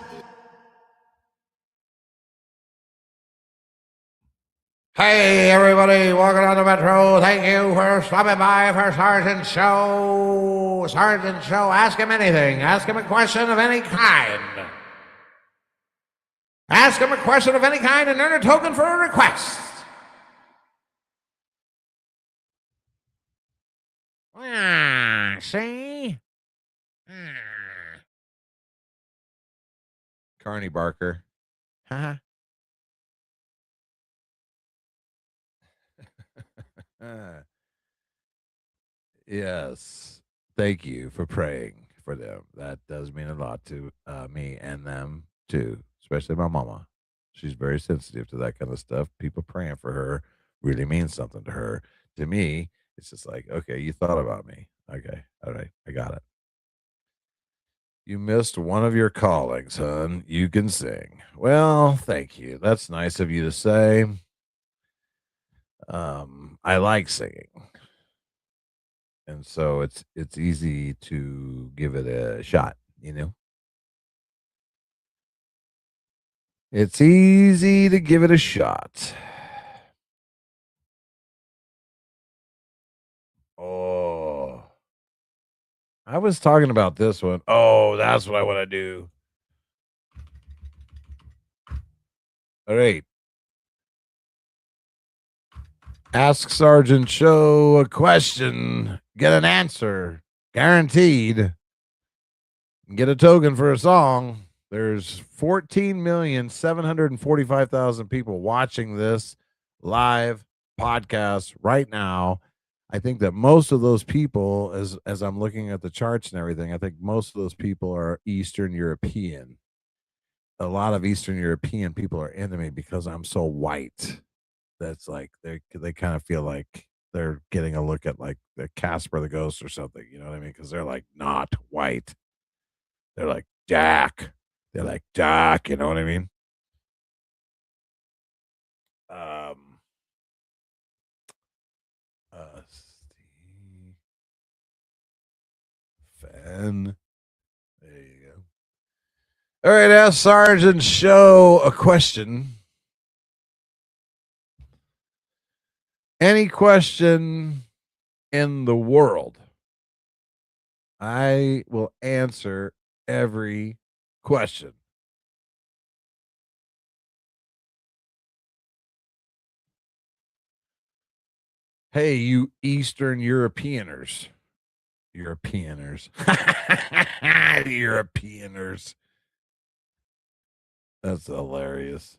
S1: Hey, everybody, walking on the metro. Thank you for stopping by for Sgt Show. Sgt Show, ask him anything. Ask him a question of any kind. Ask him a question of any kind and earn a token for a request. See? Carney Barker. Haha. Yes. Thank you for praying for them. That does mean a lot to me and them too, especially my mama. She's very sensitive to that kind of stuff. People praying for her really means something to her. To me, it's just like, okay, you thought about me. Okay. All right. I got it. You missed one of your callings, hon. You can sing. Well, thank you. That's nice of you to say. I like singing. And so it's easy to give it a shot, you know? It's easy to give it a shot. Oh. I was talking about this one. Oh, that's what I want to do. All right. Ask Sgt Show a question. Get an answer. Guaranteed. Get a token for a song. There's 14,745,000 people watching this live podcast right now. I think that most of those people, as I'm looking at the charts and everything, I think most of those people are Eastern European. A lot of Eastern European people are into me because I'm so white. That's like they kind of feel like they're getting a look at like the Casper the Ghost or something. You know what I mean? Because they're like not white. They're like Jack. They're like Jack. You know what I mean? Stephen. There you go. All right, ask Sgt Show a question. Any question in the world. I will answer every question. Hey, you Eastern Europeaners. Europeaners. Europeaners. That's hilarious.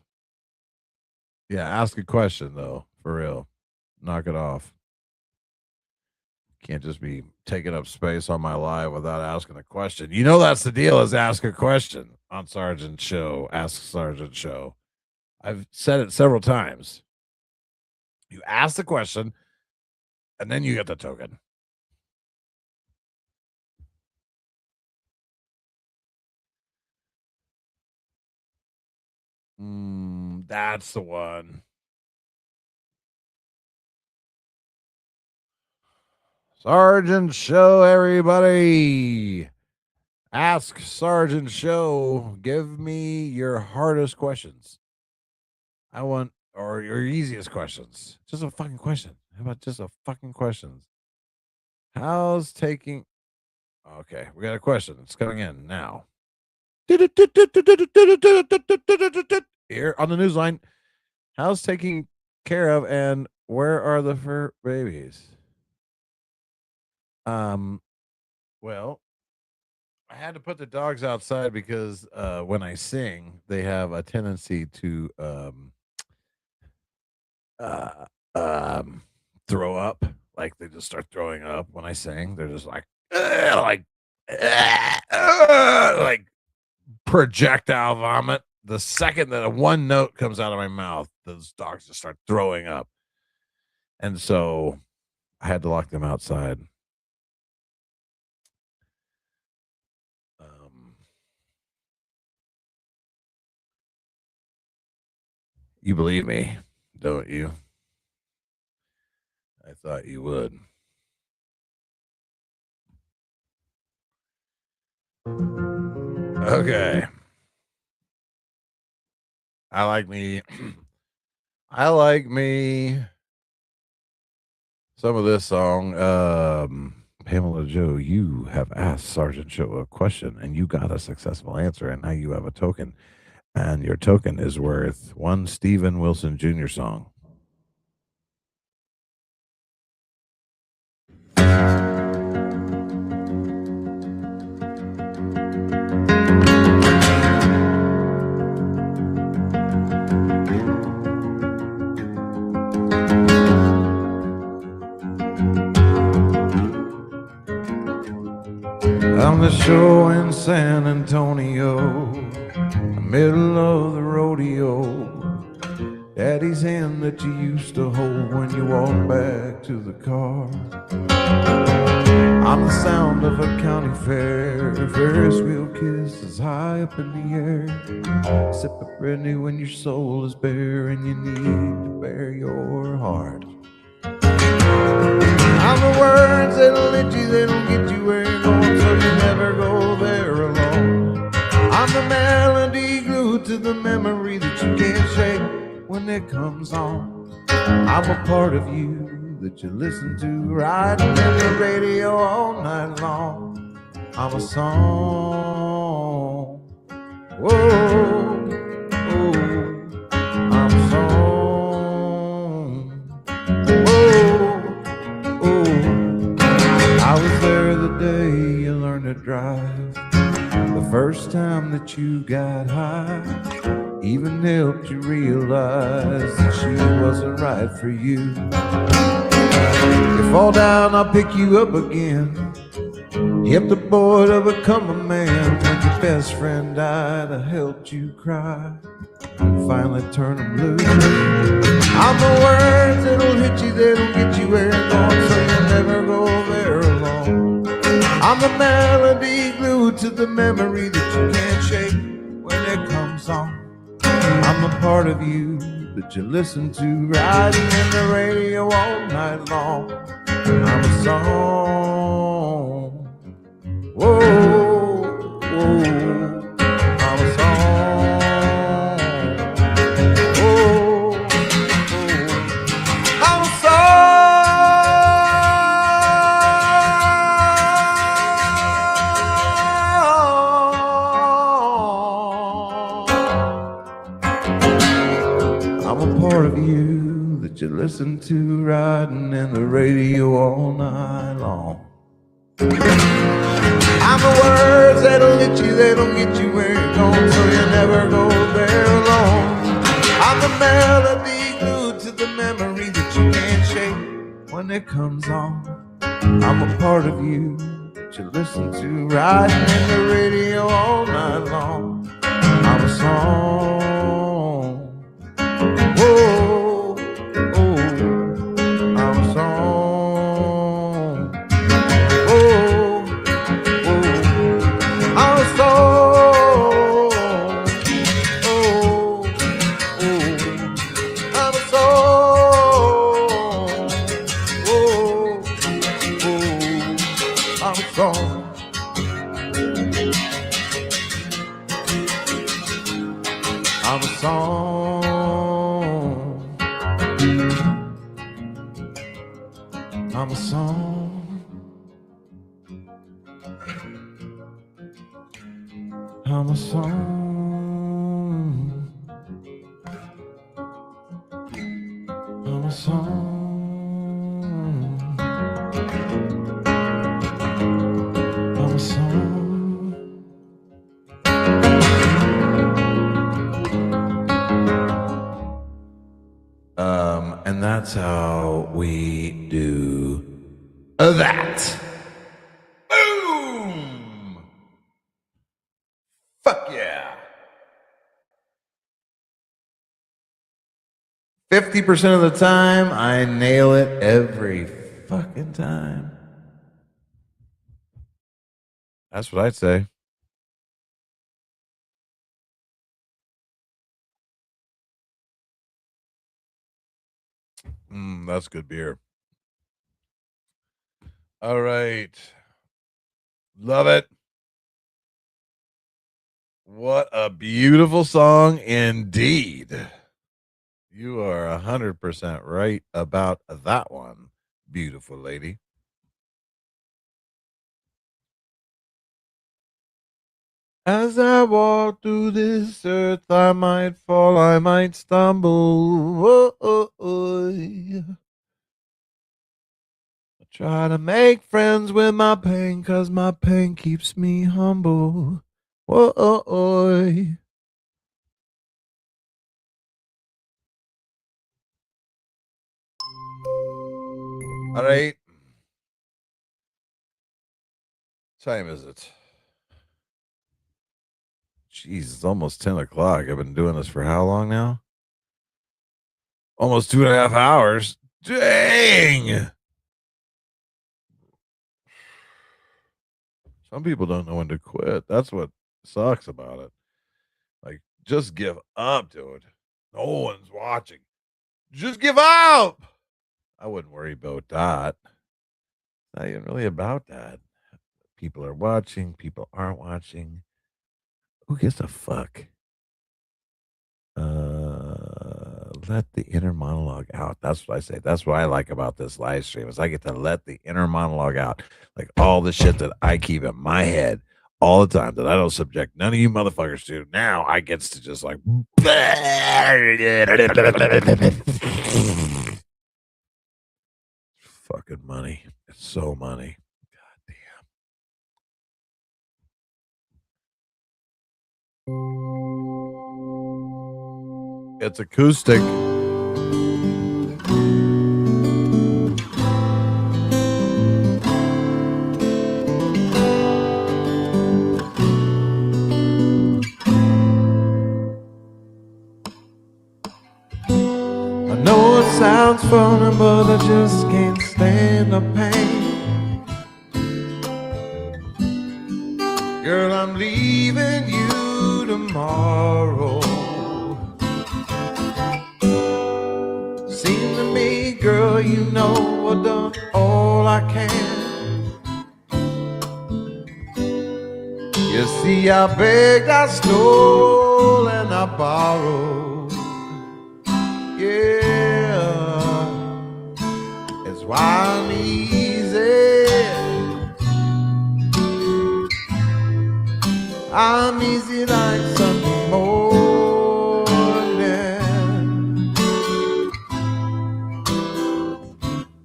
S1: Yeah, ask a question, though, for real. Knock it off. Can't just be taking up space on my live without asking a question. You know that's the deal, is ask a question on Sgt Show. Ask Sgt Show. I've said it several times. You ask the question, and then you get the token. That's the one. Sgt Show, everybody. Ask Sgt Show. Give me your hardest questions. I want, or your easiest questions. Just a fucking question. How about just a fucking questions? How's taking? Okay, we got a question. It's coming in now. Here on the news line. How's taking care of and where are the fur babies? Well, I had to put the dogs outside because when I sing, they have a tendency to throw up. like they just start throwing up when I sing. They're just like like projectile vomit. The second that one note comes out of my mouth, those dogs just start throwing up. And so I had to lock them outside. You believe me, don't you? I thought you would. Okay. I like me. I like me. Some of this song. Pamela Joe, you have asked Sgt Show a question and you got a successful answer, and now you have a token. And your token is worth one Steven Wilson Jr. song. On the shore in San Antonio, middle of the rodeo, Daddy's hand that you used to hold when you walked back to the car. I'm the sound of a county fair, Ferris wheel kisses high up in the air. Sip a brandy when your soul is bare and you need to bare your heart. I'm the words that'll let you, that'll get you where you're going, so you never go there alone. I'm the melody glued to the memory that you can't shake when it comes on. I'm a part of you that you listen to riding in the radio all night long. I'm a song. Whoa, oh, I'm a song. Whoa, oh, I was there the day you learned to drive. The first time that you got high, even helped you realize that she wasn't right for you. You fall down, I'll pick you up again. Help the boy to become a man. When your best friend died, I helped you cry and finally turn him loose. I'm the words that'll hit you, that'll get you where you're going, so you'll never go there alone. I'm the melody glued to the memory that you can't shake when it comes on. I'm a part of you that you listen to riding in the radio all night long. I'm a song. Whoa, whoa, I'm a song. Whoa, whoa, I'm a song. I'm a part of you that you listen to riding in the radio all night long. I'm the words that'll hit you, that'll get you where you're going, so you never go there alone. I'm the melody glued to the memory that you can't shake when it comes on. I'm a part of you that you listen to riding in the radio all night long. I'm a song. Whoa, oh, I'm a song. Whoa, I'm a song. Oh, I'm a song. Oh, I'm a song. I'm a song. I'm a song. I'm a song. I'm a song. I'm a song. And that's how we do that. Boom! Fuck yeah. 50% of the time, I nail it every fucking time. That's what I'd say. That's good beer. All right. Love it. What a beautiful song indeed. You are 100% right about that one, beautiful lady. As I walk through this earth, I might fall, I might stumble. I try to make friends with my pain, 'cause my pain keeps me humble. Whoa. All right. What time is it? Jeez, it's almost 10 o'clock. I've been doing this for how long now? Almost 2.5 hours. Dang. Some people don't know when to quit. That's what sucks about it. Like, just give up, dude. No one's watching. Just give up. I wouldn't worry about that. It's not even really about that. People are watching. People aren't watching. Who gives a fuck? Let the inner monologue out. That's what I say. That's what I like about this live stream is I get to let the inner monologue out. Like all the shit that I keep in my head all the time that I don't subject none of you motherfuckers to. Now I gets to just like fucking money. It's so money. God damn. It's acoustic. I know it sounds funny, but I just can't stand the pain. Girl, I'm leaving you tomorrow. Seem to me, girl, you know I've done all I can. You see, I begged, I stole, and I borrowed. Yeah, it's why I'm easy. I'm easy like Sunday morning.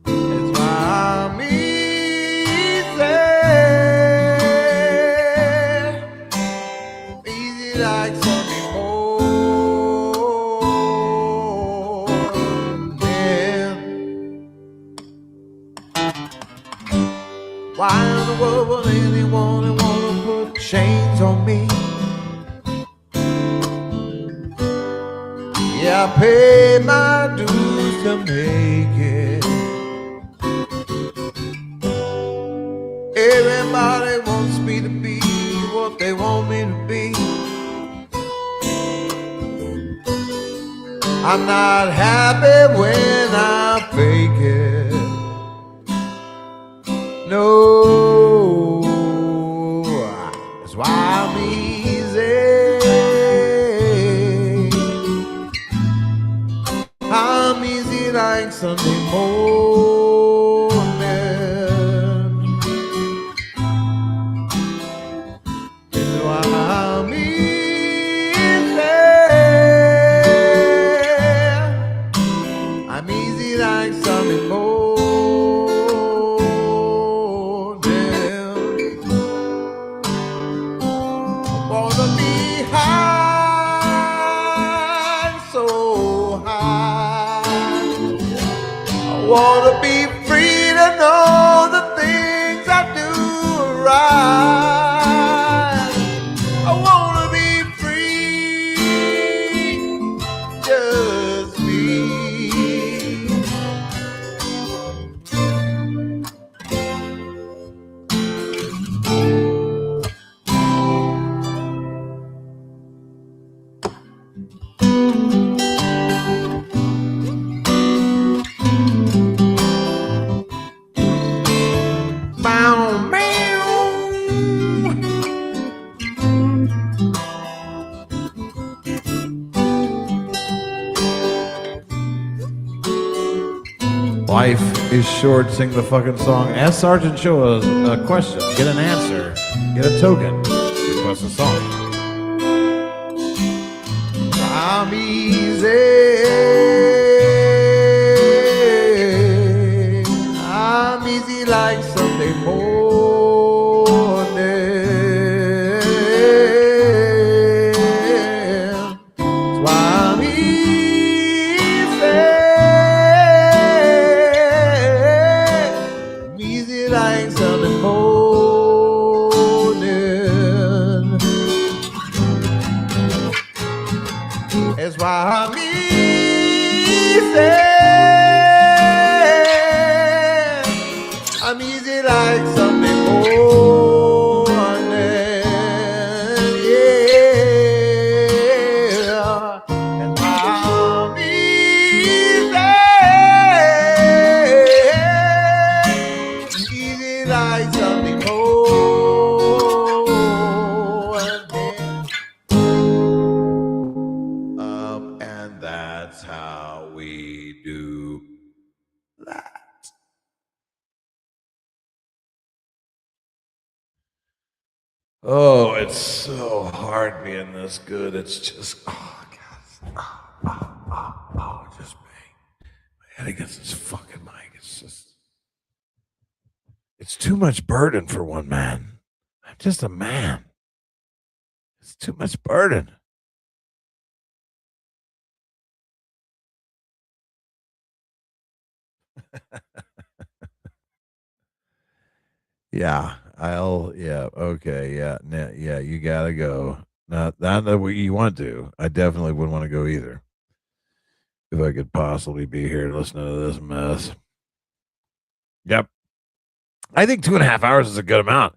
S1: It's why I'm easy. Easy like Sunday morning. Why in the world would anyone wanna put chains on me? Yeah, I pay my dues to make it. Everybody wants me to be what they want me to be. I'm not happy when I fake it. No, that's why I'm easy. I'm easy like Sunday morning. That's why I'm easy. I'm easy like Sunday morning. Wanna be free to know that Life is short. Sing the fucking song. Ask Sgt Show a question. Get an answer. Get a token. Request a song. I'm easy. I'm easy like Sunday morning. That's why I'm easy. I'm easy like Sunday morning. That's why I'm easy. I'm easy like Sunday morning. Yeah. And I'm easy like Sunday morning. And that's how we do that. Oh, it's so hard being this good. It's just, oh, God. Just me. My head against this fucking mic. It's just, it's too much burden for one man. I'm just a man. It's too much burden. Yeah, okay, yeah, you gotta go. Not that what you want to. I definitely wouldn't want to go either. If I could possibly be here listening to this mess. Yep. I think 2.5 hours is a good amount.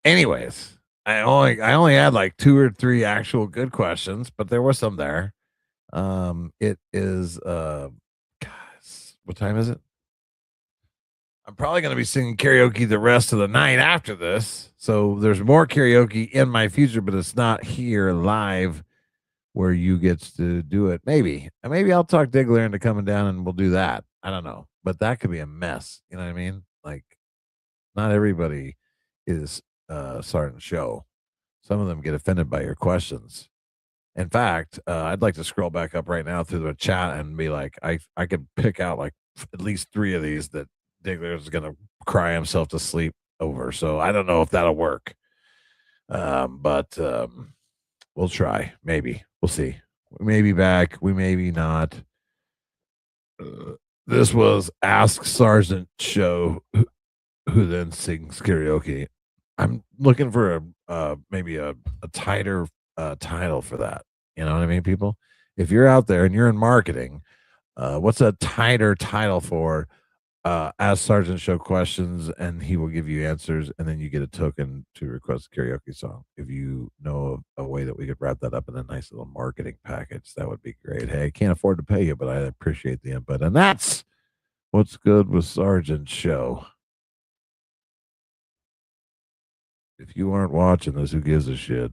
S1: Anyways, I only had like 2 or 3 actual good questions, but there were some there. It is guys, what time is it? I'm probably going to be singing karaoke the rest of the night after this. So there's more karaoke in my future, but it's not here live where you get to do it. Maybe I'll talk Diggler into coming down and we'll do that. I don't know, but that could be a mess. You know what I mean? Like, not everybody is Sgt Show. Some of them get offended by your questions. In fact, I'd like to scroll back up right now through the chat and be like, I could pick out like at least 3 of these that Diggler's gonna cry himself to sleep over. So I don't know if that'll work. But we'll try. Maybe. We'll see. We may be back. We may be not. This was Ask Sgt Show, who then sings karaoke. I'm looking for maybe a tighter title for that. You know what I mean, people? If you're out there and you're in marketing, what's a tighter title for Ask Sgt Show questions, and he will give you answers, and then you get a token to request a karaoke song. If you know a way that we could wrap that up in a nice little marketing package, that would be great. Hey, I can't afford to pay you, but I appreciate the input. And that's what's good with Sgt Show. If you aren't watching this, who gives a shit?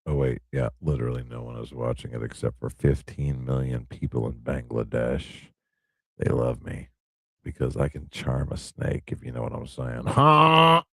S1: Oh, wait. Yeah, literally no one is watching it except for 15 million people in Bangladesh. They love me because I can charm a snake, if you know what I'm saying. Ha!